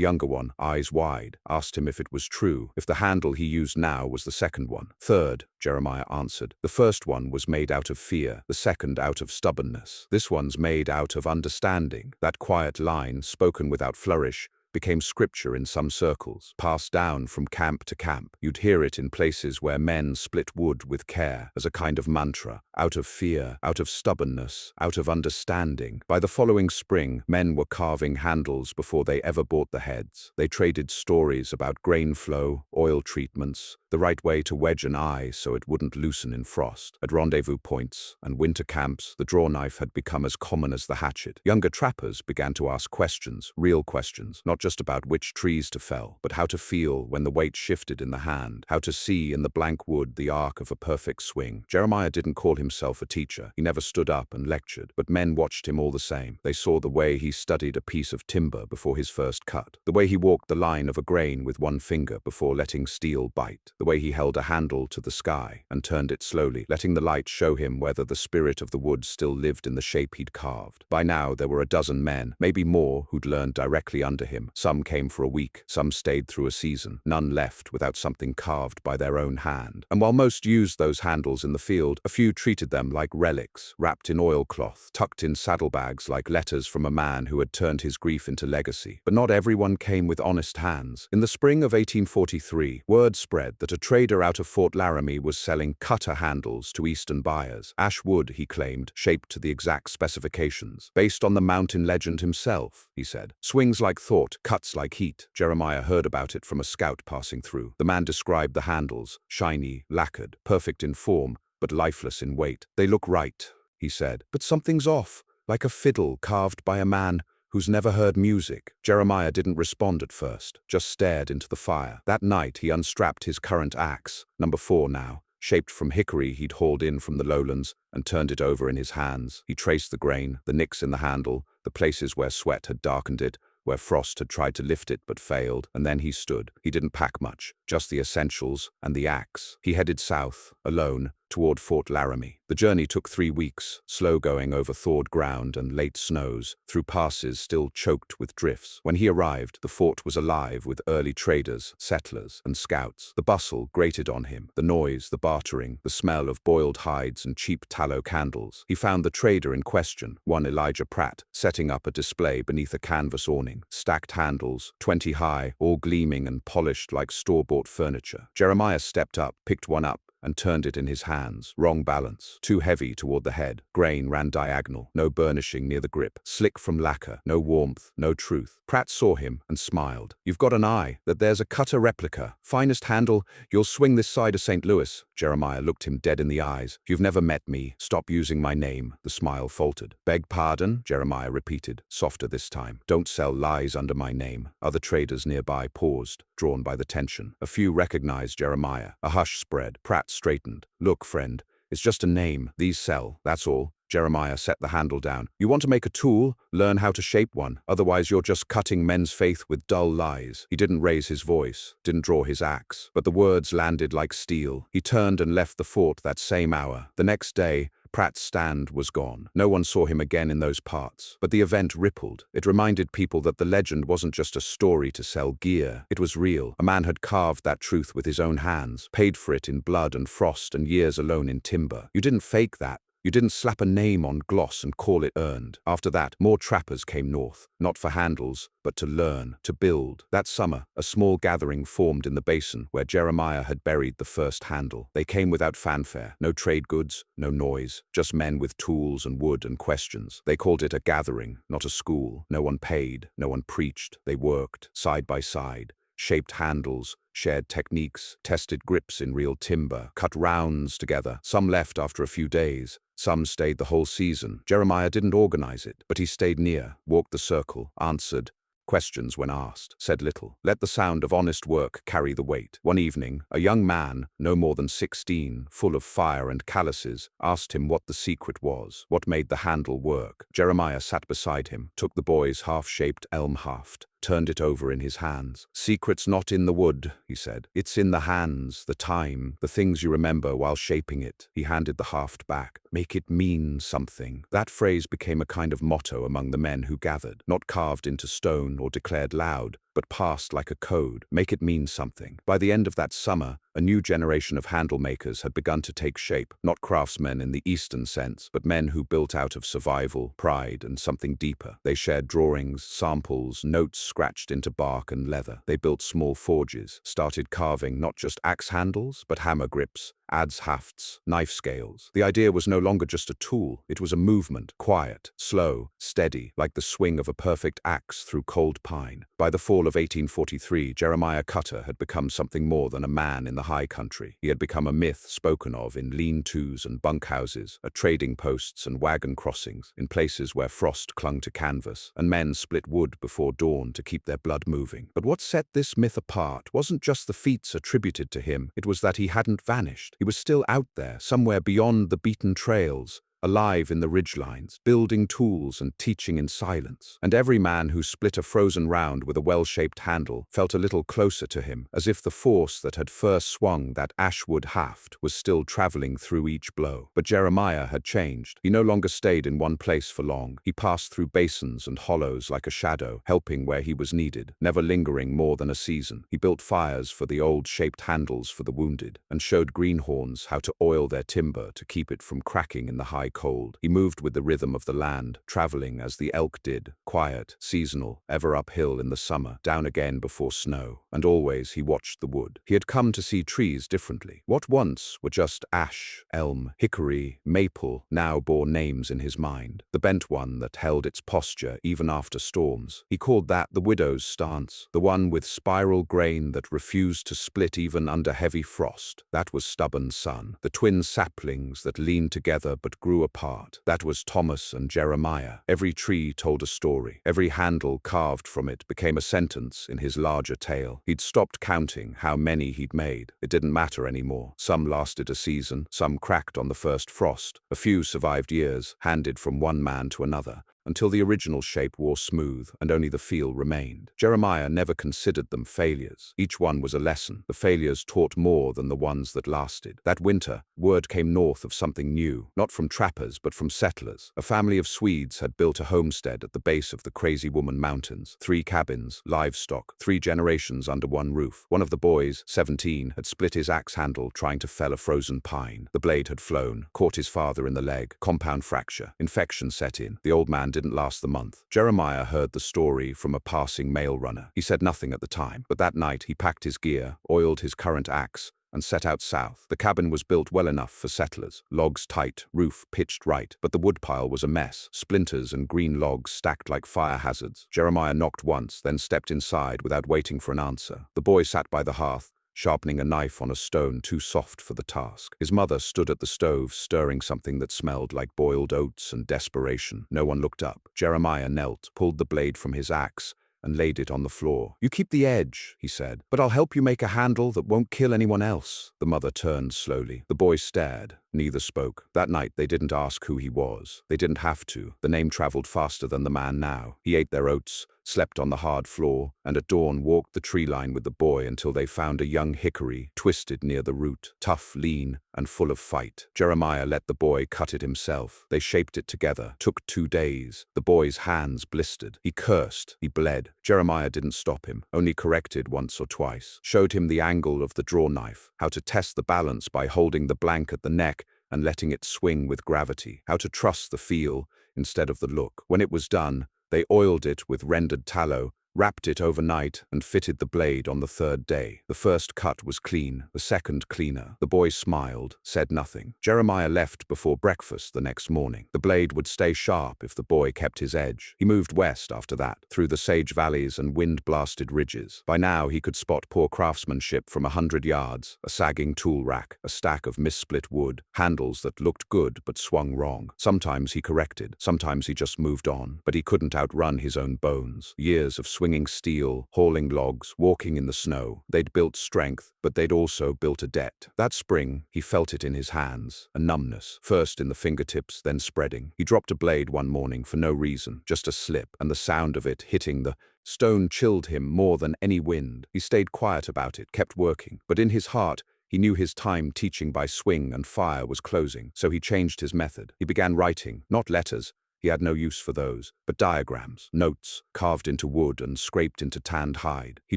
younger one, eyes wide, asked him if it was true, if the handle he used now was the second one. "Third," Jeremiah answered. "The first one was made out of fear, the second out of stubbornness. This one's made out of understanding." That quiet line, spoken without flourish, became scripture in some circles, passed down from camp to camp. You'd hear it in places where men split wood with care, as a kind of mantra, out of fear, out of stubbornness, out of understanding. By the following spring, men were carving handles before they ever bought the heads. They traded stories about grain flow, oil treatments, the right way to wedge an eye so it wouldn't loosen in frost. At rendezvous points and winter camps, the draw knife had become as common as the hatchet. Younger trappers began to ask questions, real questions, not just about which trees to fell, but how to feel when the weight shifted in the hand, how to see in the blank wood the arc of a perfect swing. Jeremiah didn't call himself a teacher. He never stood up and lectured, but men watched him all the same. They saw the way he studied a piece of timber before his first cut, the way he walked the line of a grain with one finger before letting steel bite, the way he held a handle to the sky and turned it slowly, letting the light show him whether the spirit of the wood still lived in the shape he'd carved. By now there were a dozen men, maybe more, who'd learned directly under him. Some came for a week, some stayed through a season. None left without something carved by their own hand. And while most used those handles in the field, a few treated them like relics, wrapped in oilcloth, tucked in saddlebags like letters from a man who had turned his grief into legacy. But not everyone came with honest hands. In the spring of 1843, word spread that that a trader out of Fort Laramie was selling cutter handles to Eastern buyers. Ash wood, he claimed, shaped to the exact specifications. Based on the mountain legend himself, he said. Swings like thought, cuts like heat. Jeremiah heard about it from a scout passing through. The man described the handles, shiny, lacquered, perfect in form, but lifeless in weight. They look right, he said, but something's off, like a fiddle carved by a man who's never heard music. Jeremiah didn't respond at first, just stared into the fire. That night he unstrapped his current axe, number 4 now, shaped from hickory he'd hauled in from the lowlands, and turned it over in his hands. He traced the grain, the nicks in the handle, the places where sweat had darkened it, where frost had tried to lift it but failed, and then he stood. He didn't pack much, just the essentials and the axe. He headed south, alone, toward Fort Laramie. The journey took 3 weeks, slow going over thawed ground and late snows, through passes still choked with drifts. When he arrived, the fort was alive with early traders, settlers, and scouts. The bustle grated on him, the noise, the bartering, the smell of boiled hides and cheap tallow candles. He found the trader in question, one Elijah Pratt, setting up a display beneath a canvas awning. Stacked handles, 20 high, all gleaming and polished like store-bought furniture. Jeremiah stepped up, picked one up, and turned it in his hands. Wrong balance. Too heavy toward the head. Grain ran diagonal. No burnishing near the grip. Slick from lacquer. No warmth. No truth. Pratt saw him and smiled. You've got an eye. That there's a cutter replica. Finest handle. You'll swing this side of St. Louis. Jeremiah looked him dead in the eyes. You've never met me. Stop using my name. The smile faltered. Beg pardon? Jeremiah repeated, softer this time. Don't sell lies under my name. Other traders nearby paused, drawn by the tension. A few recognized Jeremiah. A hush spread. Pratt straightened. Look, friend, it's just a name. These sell, that's all. Jeremiah set the handle down. You want to make a tool? Learn how to shape one. Otherwise you're just cutting men's faith with dull lies. He didn't raise his voice, didn't draw his axe, but the words landed like steel. He turned and left the fort that same hour. The next day, Pratt's stand was gone. No one saw him again in those parts. But the event rippled. It reminded people that the legend wasn't just a story to sell gear. It was real. A man had carved that truth with his own hands, paid for it in blood and frost and years alone in timber. You didn't fake that. You didn't slap a name on gloss and call it earned. After that, more trappers came north, not for handles, but to learn, to build. That summer, a small gathering formed in the basin where Jeremiah had buried the first handle. They came without fanfare, no trade goods, no noise, just men with tools and wood and questions. They called it a gathering, not a school. No one paid, no one preached. They worked, side by side, shaped handles, shared techniques, tested grips in real timber, cut rounds together. Some left after a few days. Some stayed the whole season. Jeremiah didn't organize it, but he stayed near, walked the circle, answered questions when asked, said little. Let the sound of honest work carry the weight. One evening, a young man, no more than 16, full of fire and calluses, asked him what the secret was, what made the handle work. Jeremiah sat beside him, took the boy's half-shaped elm haft, turned it over in his hands. Secret's not in the wood, he said. It's in the hands, the time, the things you remember while shaping it. He handed the haft back. Make it mean something. That phrase became a kind of motto among the men who gathered, not carved into stone or declared loud, but passed like a code. Make it mean something. By the end of that summer, a new generation of handle makers had begun to take shape, not craftsmen in the Eastern sense, but men who built out of survival, pride, and something deeper. They shared drawings, samples, notes scratched into bark and leather. They built small forges, started carving not just axe handles, but hammer grips, adze hafts, knife scales. The idea was no longer just a tool, it was a movement, quiet, slow, steady, like the swing of a perfect axe through cold pine. By the fall of 1843, Jeremiah Cutter had become something more than a man in the high country. He had become a myth spoken of in lean-tos and bunkhouses, at trading posts and wagon crossings, in places where frost clung to canvas, and men split wood before dawn to keep their blood moving. But what set this myth apart wasn't just the feats attributed to him, it was that he hadn't vanished. He was still out there, somewhere beyond the beaten trails, alive in the ridgelines, building tools and teaching in silence. And every man who split a frozen round with a well-shaped handle felt a little closer to him, as if the force that had first swung that ashwood haft was still traveling through each blow. But Jeremiah had changed. He no longer stayed in one place for long. He passed through basins and hollows like a shadow, helping where he was needed, never lingering more than a season. He built fires for the old shaped handles for the wounded, and showed greenhorns how to oil their timber to keep it from cracking in the high dry cold. He moved with the rhythm of the land, traveling as the elk did, quiet, seasonal, ever uphill in the summer, down again before snow. And always he watched the wood. He had come to see trees differently. What once were just ash, elm, hickory, maple, now bore names in his mind. The bent one that held its posture even after storms. He called that the widow's stance, the one with spiral grain that refused to split even under heavy frost. That was stubborn sun. The twin saplings that leaned together but grew apart. That was Thomas and Jeremiah. Every tree told a story. Every handle carved from it became a sentence in his larger tale. He'd stopped counting how many he'd made. It didn't matter anymore. Some lasted a season, some cracked on the first frost. A few survived years, handed from one man to another, until the original shape wore smooth and only the feel remained. Jeremiah never considered them failures. Each one was a lesson. The failures taught more than the ones that lasted. That winter, word came north of something new, not from trappers but from settlers. A family of Swedes had built a homestead at the base of the Crazy Woman Mountains. 3 cabins, livestock, 3 generations under one roof. One of the boys, 17, had split his axe handle trying to fell a frozen pine. The blade had flown, caught his father in the leg, compound fracture. Infection set in. The old man didn't last the month. Jeremiah heard the story from a passing mail runner. He said nothing at the time, but that night he packed his gear, oiled his current axe, and set out south. The cabin was built well enough for settlers. Logs tight, roof pitched right, but the woodpile was a mess. Splinters and green logs stacked like fire hazards. Jeremiah knocked once, then stepped inside without waiting for an answer. The boy sat by the hearth, sharpening a knife on a stone too soft for the task. His mother stood at the stove, stirring something that smelled like boiled oats and desperation. No one looked up. Jeremiah knelt, pulled the blade from his axe, and laid it on the floor. "You keep the edge," he said, "but I'll help you make a handle that won't kill anyone else." The mother turned slowly. The boy stared. Neither spoke. That night they didn't ask who he was. They didn't have to. The name traveled faster than the man now. He ate their oats, slept on the hard floor, and at dawn walked the tree line with the boy until they found a young hickory, twisted near the root, tough, lean, and full of fight. Jeremiah let the boy cut it himself. They shaped it together. Took 2 days. The boy's hands blistered. He cursed. He bled. Jeremiah didn't stop him, only corrected once or twice. Showed him the angle of the draw knife, how to test the balance by holding the blank at the neck and letting it swing with gravity, how to trust the feel instead of the look. When it was done, they oiled it with rendered tallow, wrapped it overnight, and fitted the blade on the 3rd day. The first cut was clean, the second cleaner. The boy smiled, said nothing. Jeremiah left before breakfast the next morning. The blade would stay sharp if the boy kept his edge. He moved west after that, through the sage valleys and wind-blasted ridges. By now he could spot poor craftsmanship from 100 yards, a sagging tool rack, a stack of missplit wood, handles that looked good but swung wrong. Sometimes he corrected, sometimes he just moved on, but he couldn't outrun his own bones. Years of swinging steel, hauling logs, walking in the snow. They'd built strength, but they'd also built a debt. That spring, he felt it in his hands, a numbness, first in the fingertips, then spreading. He dropped a blade one morning for no reason, just a slip, and the sound of it hitting the stone chilled him more than any wind. He stayed quiet about it, kept working, but in his heart, he knew his time teaching by swing and fire was closing, so he changed his method. He began writing, not letters. He had no use for those, but diagrams, notes, carved into wood and scraped into tanned hide. He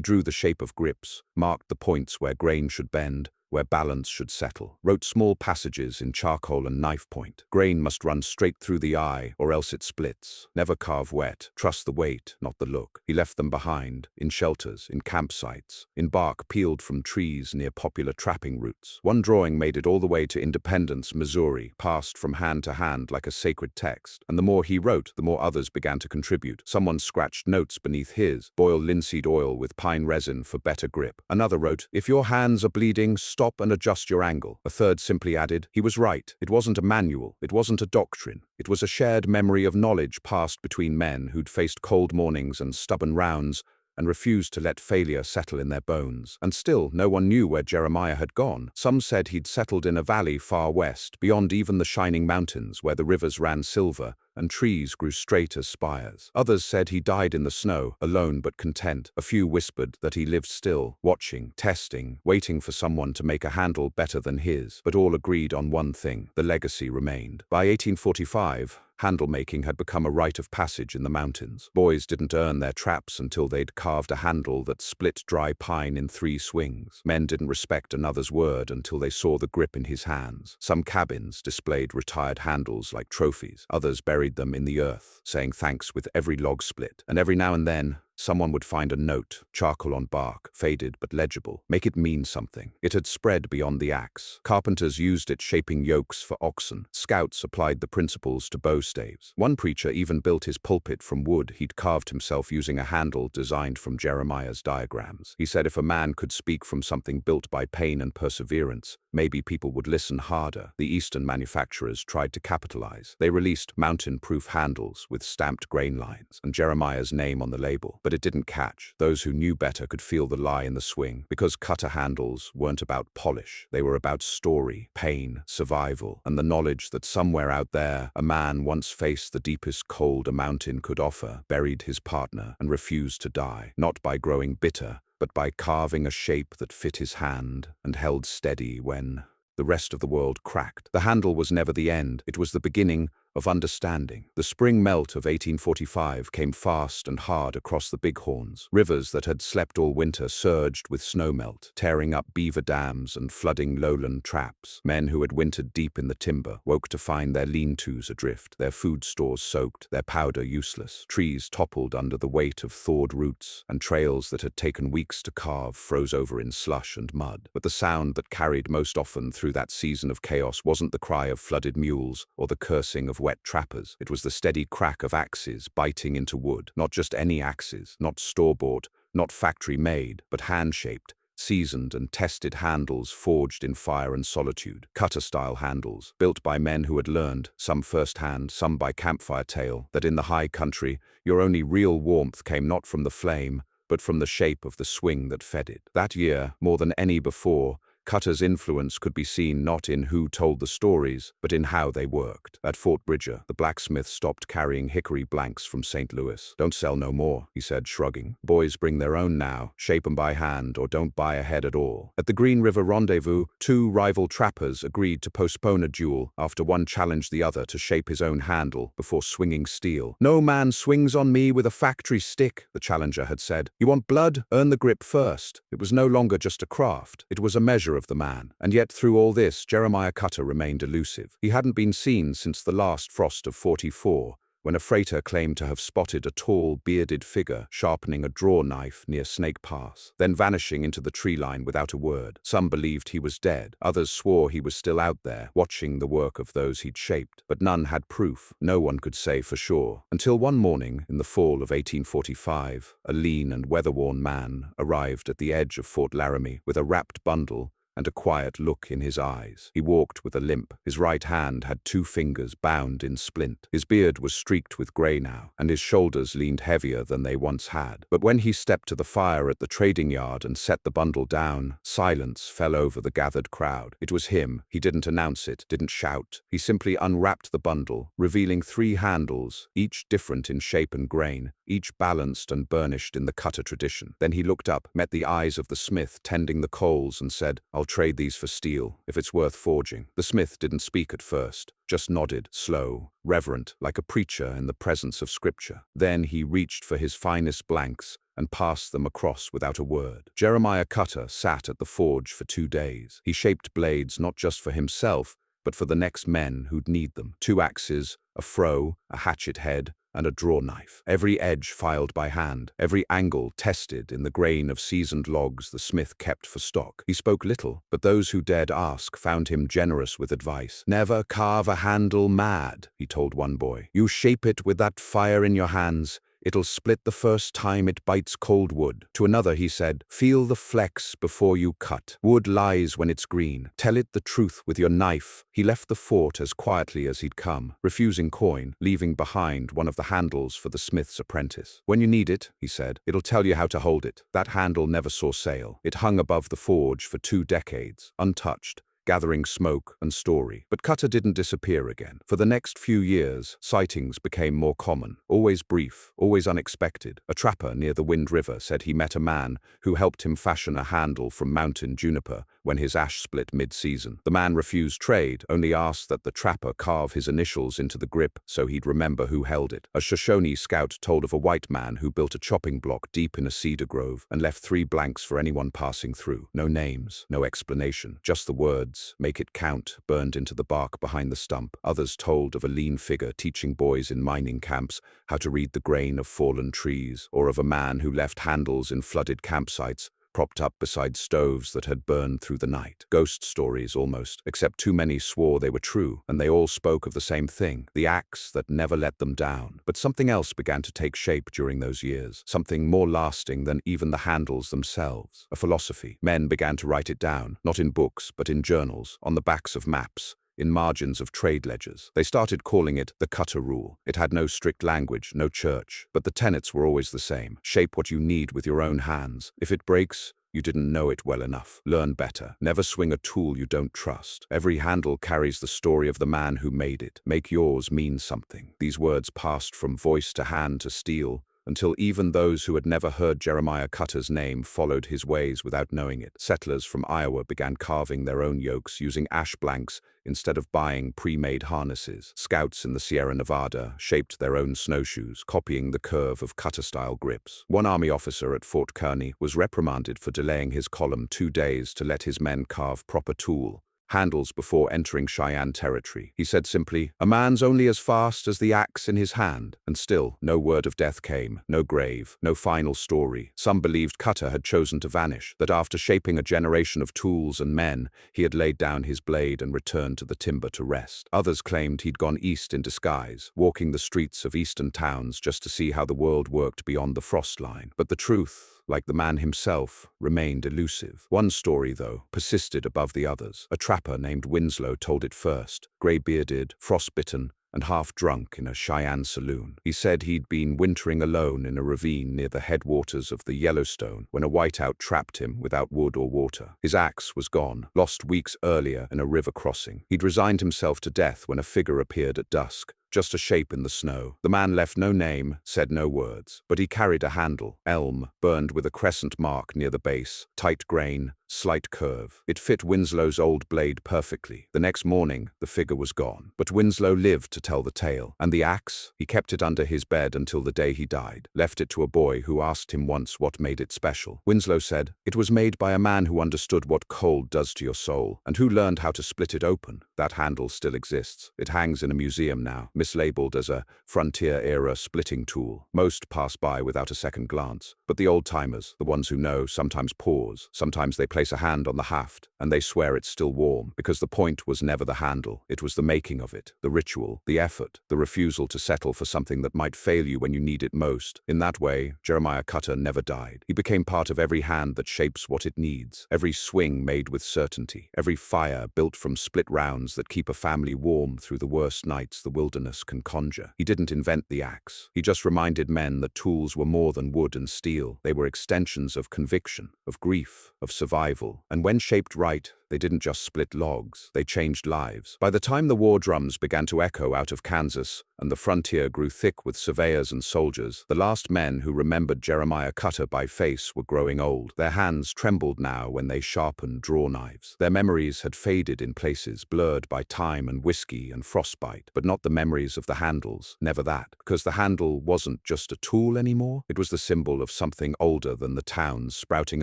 drew the shape of grips, marked the points where grain should bend, where balance should settle, wrote small passages in charcoal and knife point. Grain must run straight through the eye, or else it splits. Never carve wet. Trust the weight, not the look. He left them behind, in shelters, in campsites, in bark peeled from trees near popular trapping routes. One drawing made it all the way to Independence, Missouri, passed from hand to hand like a sacred text. And the more he wrote, the more others began to contribute. Someone scratched notes beneath his, boil linseed oil with pine resin for better grip. Another wrote, "If your hands are bleeding, stop and adjust your angle." A third simply added, "He was right. It wasn't a manual. It wasn't a doctrine. It was a shared memory of knowledge passed between men who'd faced cold mornings and stubborn rounds and refused to let failure settle in their bones." And still, no one knew where Jeremiah had gone. Some said he'd settled in a valley far west, beyond even the shining mountains where the rivers ran silver and trees grew straight as spires. Others said he died in the snow, alone but content. A few whispered that he lived still, watching, testing, waiting for someone to make a handle better than his. But all agreed on one thing: the legacy remained. By 1845, Handle making had become a rite of passage in the mountains. Boys didn't earn their traps until they'd carved a handle that split dry pine in 3 swings. Men didn't respect another's word until they saw the grip in his hands. Some cabins displayed retired handles like trophies. Others buried them in the earth, saying thanks with every log split. And every now and then, someone would find a note, charcoal on bark, faded but legible. Make it mean something. It had spread beyond the axe. Carpenters used it shaping yokes for oxen. Scouts applied the principles to bow staves. One preacher even built his pulpit from wood he'd carved himself using a handle designed from Jeremiah's diagrams. He said if a man could speak from something built by pain and perseverance, maybe people would listen harder. The Eastern manufacturers tried to capitalize. They released mountain-proof handles with stamped grain lines and Jeremiah's name on the label. But it didn't catch. Those who knew better could feel the lie in the swing, because cutter handles weren't about polish. They were about story, pain, survival, and the knowledge that somewhere out there, a man once faced the deepest cold a mountain could offer, buried his partner, and refused to die, not by growing bitter, but by carving a shape that fit his hand and held steady when the rest of the world cracked. The handle was never the end. It was the beginning of understanding. The spring melt of 1845 came fast and hard across the Bighorns. Rivers that had slept all winter surged with snowmelt, tearing up beaver dams and flooding lowland traps. Men who had wintered deep in the timber woke to find their lean-tos adrift, their food stores soaked, their powder useless. Trees toppled under the weight of thawed roots, and trails that had taken weeks to carve froze over in slush and mud. But the sound that carried most often through that season of chaos wasn't the cry of flooded mules or the cursing of wet trappers. It was the steady crack of axes biting into wood. Not just any axes, not store-bought, not factory-made, but hand-shaped, seasoned and tested handles forged in fire and solitude. Cutter-style handles, built by men who had learned, some firsthand, some by campfire tale, that in the high country, your only real warmth came not from the flame, but from the shape of the swing that fed it. That year, more than any before, Cutter's influence could be seen not in who told the stories, but in how they worked. At Fort Bridger, the blacksmith stopped carrying hickory blanks from St. Louis. "Don't sell no more," he said, shrugging. "Boys bring their own now. Shape 'em by hand or don't buy ahead at all." At the Green River Rendezvous, 2 rival trappers agreed to postpone a duel after one challenged the other to shape his own handle before swinging steel. "No man swings on me with a factory stick," the challenger had said. "You want blood? Earn the grip first." It was no longer just a craft. It was a measure of the man. And yet through all this, Jeremiah Cutter remained elusive. He hadn't been seen since the last frost of 44, when a freighter claimed to have spotted a tall, bearded figure sharpening a draw knife near Snake Pass, then vanishing into the tree line without a word. Some believed he was dead. Others swore he was still out there, watching the work of those he'd shaped. But none had proof. No one could say for sure. Until one morning, in the fall of 1845, a lean and weather-worn man arrived at the edge of Fort Laramie with a wrapped bundle and a quiet look in his eyes. He walked with a limp. His right hand had 2 fingers bound in splint. His beard was streaked with gray now, and his shoulders leaned heavier than they once had. But when he stepped to the fire at the trading yard and set the bundle down, silence fell over the gathered crowd. It was him. He didn't announce it, didn't shout. He simply unwrapped the bundle, revealing 3 handles, each different in shape and grain, each balanced and burnished in the Cutter tradition. Then he looked up, met the eyes of the smith tending the coals, and said, "I'll trade these for steel, if it's worth forging." The smith didn't speak at first, just nodded, slow, reverent, like a preacher in the presence of scripture. Then he reached for his finest blanks and passed them across without a word. Jeremiah Cutter sat at the forge for 2 days. He shaped blades not just for himself, but for the next men who'd need them. 2 axes, a froe, a hatchet head, and a draw knife. Every edge filed by hand, every angle tested in the grain of seasoned logs the smith kept for stock. He spoke little, but those who dared ask found him generous with advice. "Never carve a handle mad," he told one boy. "You shape it with that fire in your hands. It'll split the first time it bites cold wood." To another he said, "Feel the flex before you cut. Wood lies when it's green. Tell it the truth with your knife." He left the fort as quietly as he'd come, refusing coin, leaving behind one of the handles for the smith's apprentice. "When you need it," he said, "it'll tell you how to hold it." That handle never saw sail. It hung above the forge for 2 decades, untouched, gathering smoke and story. But Cutter didn't disappear again. For the next few years, sightings became more common, always brief, always unexpected. A trapper near the Wind River said he met a man who helped him fashion a handle from mountain juniper when his ash split mid-season. The man refused trade, only asked that the trapper carve his initials into the grip so he'd remember who held it. A Shoshone scout told of a white man who built a chopping block deep in a cedar grove and left 3 blanks for anyone passing through. No names, no explanation, just the words, "Make it count," burned into the bark behind the stump. Others told of a lean figure teaching boys in mining camps how to read the grain of fallen trees, or of a man who left handles in flooded campsites, propped up beside stoves that had burned through the night. Ghost stories almost, except too many swore they were true, and they all spoke of the same thing, the axe that never let them down. But something else began to take shape during those years, something more lasting than even the handles themselves. A philosophy. Men began to write it down, not in books, but in journals, on the backs of maps, in margins of trade ledgers. They started calling it the Cutter Rule. It had no strict language, no church, but the tenets were always the same. Shape what you need with your own hands. If it breaks, you didn't know it well enough. Learn better. Never swing a tool you don't trust. Every handle carries the story of the man who made it. Make yours mean something. These words passed from voice to hand to steel, until even those who had never heard Jeremiah Cutter's name followed his ways without knowing it. Settlers from Iowa began carving their own yokes using ash blanks instead of buying pre-made harnesses. Scouts in the Sierra Nevada shaped their own snowshoes, copying the curve of Cutter-style grips. One Army officer at Fort Kearny was reprimanded for delaying his column 2 days to let his men carve proper tool handles before entering Cheyenne territory. He said simply, "A man's only as fast as the axe in his hand." And still, no word of death came, no grave, no final story. Some believed Cutter had chosen to vanish, that after shaping a generation of tools and men, he had laid down his blade and returned to the timber to rest. Others claimed he'd gone east in disguise, walking the streets of eastern towns just to see how the world worked beyond the frost line. But the truth, like the man himself, remained elusive. One story, though, persisted above the others. A trapper named Winslow told it first, gray-bearded, frostbitten, and half-drunk in a Cheyenne saloon. He said he'd been wintering alone in a ravine near the headwaters of the Yellowstone when a whiteout trapped him without wood or water. His axe was gone, lost weeks earlier in a river crossing. He'd resigned himself to death when a figure appeared at dusk, just a shape in the snow. The man left no name, said no words, but he carried a handle, elm, burned with a crescent mark near the base, tight grain, slight curve. It fit Winslow's old blade perfectly. The next morning, the figure was gone. But Winslow lived to tell the tale. And the axe? He kept it under his bed until the day he died, left it to a boy who asked him once what made it special. Winslow said, "It was made by a man who understood what cold does to your soul, and who learned how to split it open." That handle still exists. It hangs in a museum now, mislabeled as a frontier-era splitting tool. Most pass by without a second glance. But the old-timers, the ones who know, sometimes pause. Sometimes they place a hand on the haft, and they swear it's still warm, because the point was never the handle. It was the making of it, the ritual, the effort, the refusal to settle for something that might fail you when you need it most. In that way, Jeremiah Cutter never died. He became part of every hand that shapes what it needs, every swing made with certainty, every fire built from split rounds that keep a family warm through the worst nights the wilderness can conjure. He didn't invent the axe. He just reminded men that tools were more than wood and steel. They were extensions of conviction, of grief, of survival. And when shaped right, they didn't just split logs, they changed lives. By the time the war drums began to echo out of Kansas and the frontier grew thick with surveyors and soldiers, the last men who remembered Jeremiah Cutter by face were growing old. Their hands trembled now when they sharpened draw knives. Their memories had faded in places, blurred by time and whiskey and frostbite, but not the memories of the handles, never that, because the handle wasn't just a tool anymore. It was the symbol of something older than the towns sprouting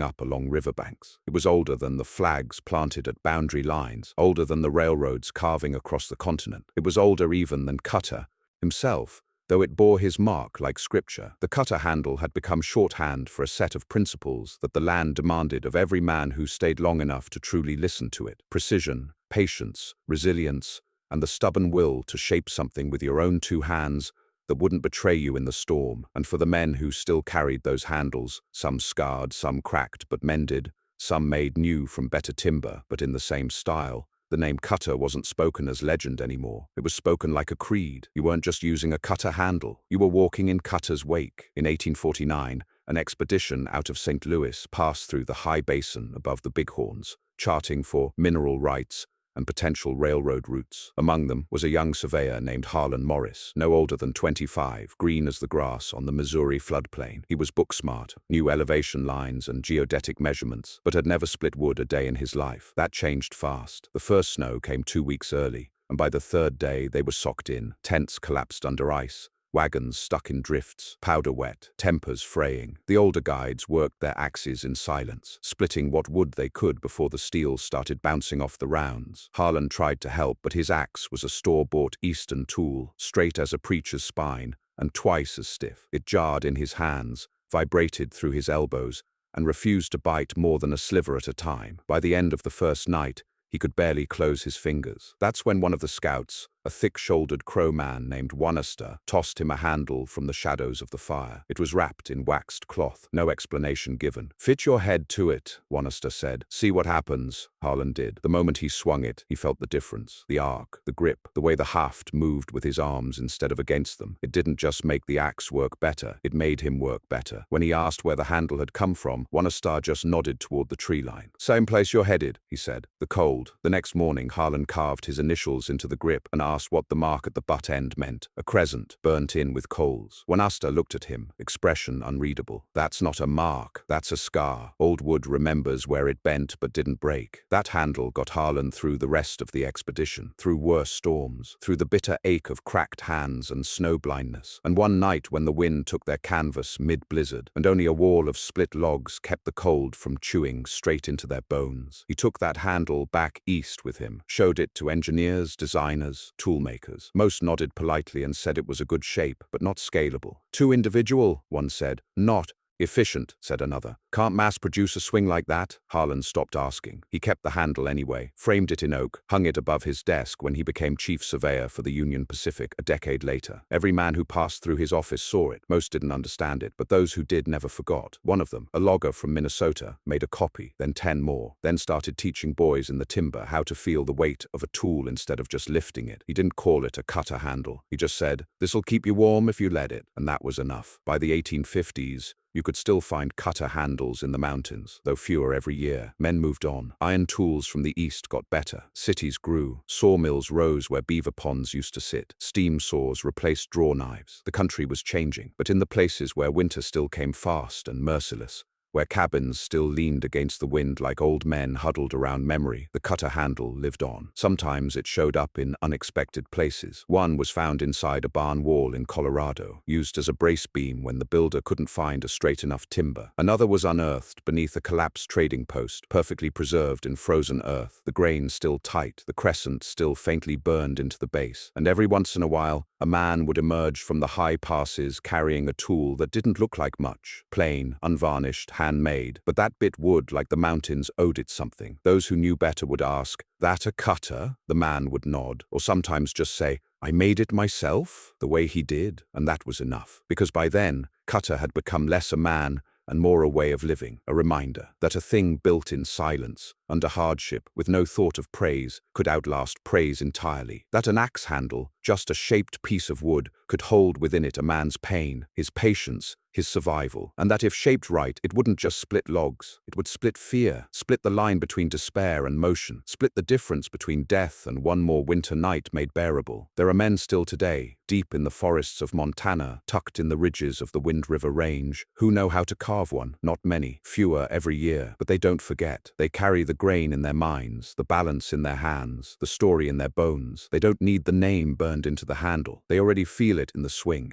up along riverbanks. It was older than the flags planted at boundary lines, older than the railroads carving across the continent. It was older even than Cutter himself, though it bore his mark like scripture. The Cutter handle had become shorthand for a set of principles that the land demanded of every man who stayed long enough to truly listen to it. Precision, patience, resilience, and the stubborn will to shape something with your own 2 hands that wouldn't betray you in the storm. And for the men who still carried those handles, some scarred, some cracked but mended, some made new from better timber but in the same style, the name Cutter wasn't spoken as legend anymore. It was spoken like a creed. You weren't just using a Cutter handle. You were walking in Cutter's wake. In 1849, an expedition out of St. Louis passed through the high basin above the Bighorns, charting for mineral rights and potential railroad routes. Among them was a young surveyor named Harlan Morris, no older than 25, green as the grass on the Missouri floodplain. He was book-smart, knew elevation lines and geodetic measurements, but had never split wood a day in his life. That changed fast. The first snow came 2 weeks early, and by the third day they were socked in. Tents collapsed under ice. Wagons stuck in drifts, powder wet, tempers fraying. The older guides worked their axes in silence, splitting what wood they could before the steel started bouncing off the rounds. Harlan tried to help, but his axe was a store-bought Eastern tool, straight as a preacher's spine, and twice as stiff. It jarred in his hands, vibrated through his elbows, and refused to bite more than a sliver at a time. By the end of the first night, he could barely close his fingers. That's when one of the scouts, a thick-shouldered Crow man named Wanaster, tossed him a handle from the shadows of the fire. It was wrapped in waxed cloth, no explanation given. "Fit your head to it," Wanaster said. "See what happens." Harlan did. The moment he swung it, he felt the difference. The arc, the grip, the way the haft moved with his arms instead of against them. It didn't just make the axe work better, it made him work better. When he asked where the handle had come from, Wanaster just nodded toward the tree line. "Same place you're headed," he said. The cold. The next morning, Harlan carved his initials into the grip and asked what the mark at the butt end meant. A crescent, burnt in with coals. Wanaster looked at him, expression unreadable. "That's not a mark, that's a scar. Old wood remembers where it bent but didn't break." That handle got Harlan through the rest of the expedition, through worse storms, through the bitter ache of cracked hands and snow blindness. And one night when the wind took their canvas mid-blizzard, and only a wall of split logs kept the cold from chewing straight into their bones, he took that handle back east with him, showed it to engineers, designers, toolmakers. Most nodded politely and said it was a good shape, but not scalable. "Too individual," one said. "Not efficient," said another. "Can't mass-produce a swing like that?" Harlan stopped asking. He kept the handle anyway, framed it in oak, hung it above his desk when he became chief surveyor for the Union Pacific a decade later. Every man who passed through his office saw it. Most didn't understand it, but those who did never forgot. One of them, a logger from Minnesota, made a copy, then 10 more, then started teaching boys in the timber how to feel the weight of a tool instead of just lifting it. He didn't call it a cutter handle. He just said, "This'll keep you warm if you let it," and that was enough. By the 1850s, you could still find cutter handles in the mountains, though fewer every year. Men moved on. Iron tools from the east got better. Cities grew. Sawmills rose where beaver ponds used to sit. Steam saws replaced draw knives. The country was changing, but in the places where winter still came fast and merciless, where cabins still leaned against the wind like old men huddled around memory, the cutter handle lived on. Sometimes it showed up in unexpected places. One was found inside a barn wall in Colorado, used as a brace beam when the builder couldn't find a straight enough timber. Another was unearthed beneath a collapsed trading post, perfectly preserved in frozen earth, the grain still tight, the crescent still faintly burned into the base. And every once in a while, a man would emerge from the high passes carrying a tool that didn't look like much, plain, unvarnished, handmade, but that bit wood like the mountains owed it something. Those who knew better would ask, "That a cutter?" The man would nod, or sometimes just say, "I made it myself," the way he did, and that was enough. Because by then, cutter had become less a man and more a way of living, a reminder that a thing built in silence, under hardship, with no thought of praise, could outlast praise entirely. That an axe handle, just a shaped piece of wood, could hold within it a man's pain, his patience, his survival, and that if shaped right, it wouldn't just split logs, it would split fear, split the line between despair and motion, split the difference between death and one more winter night made bearable. There are men still today, deep in the forests of Montana, tucked in the ridges of the Wind River Range, who know how to carve one. Not many, fewer every year, but they don't forget. They carry the grain in their minds, the balance in their hands, the story in their bones. They don't need the name burned into the handle. They already feel it in the swing.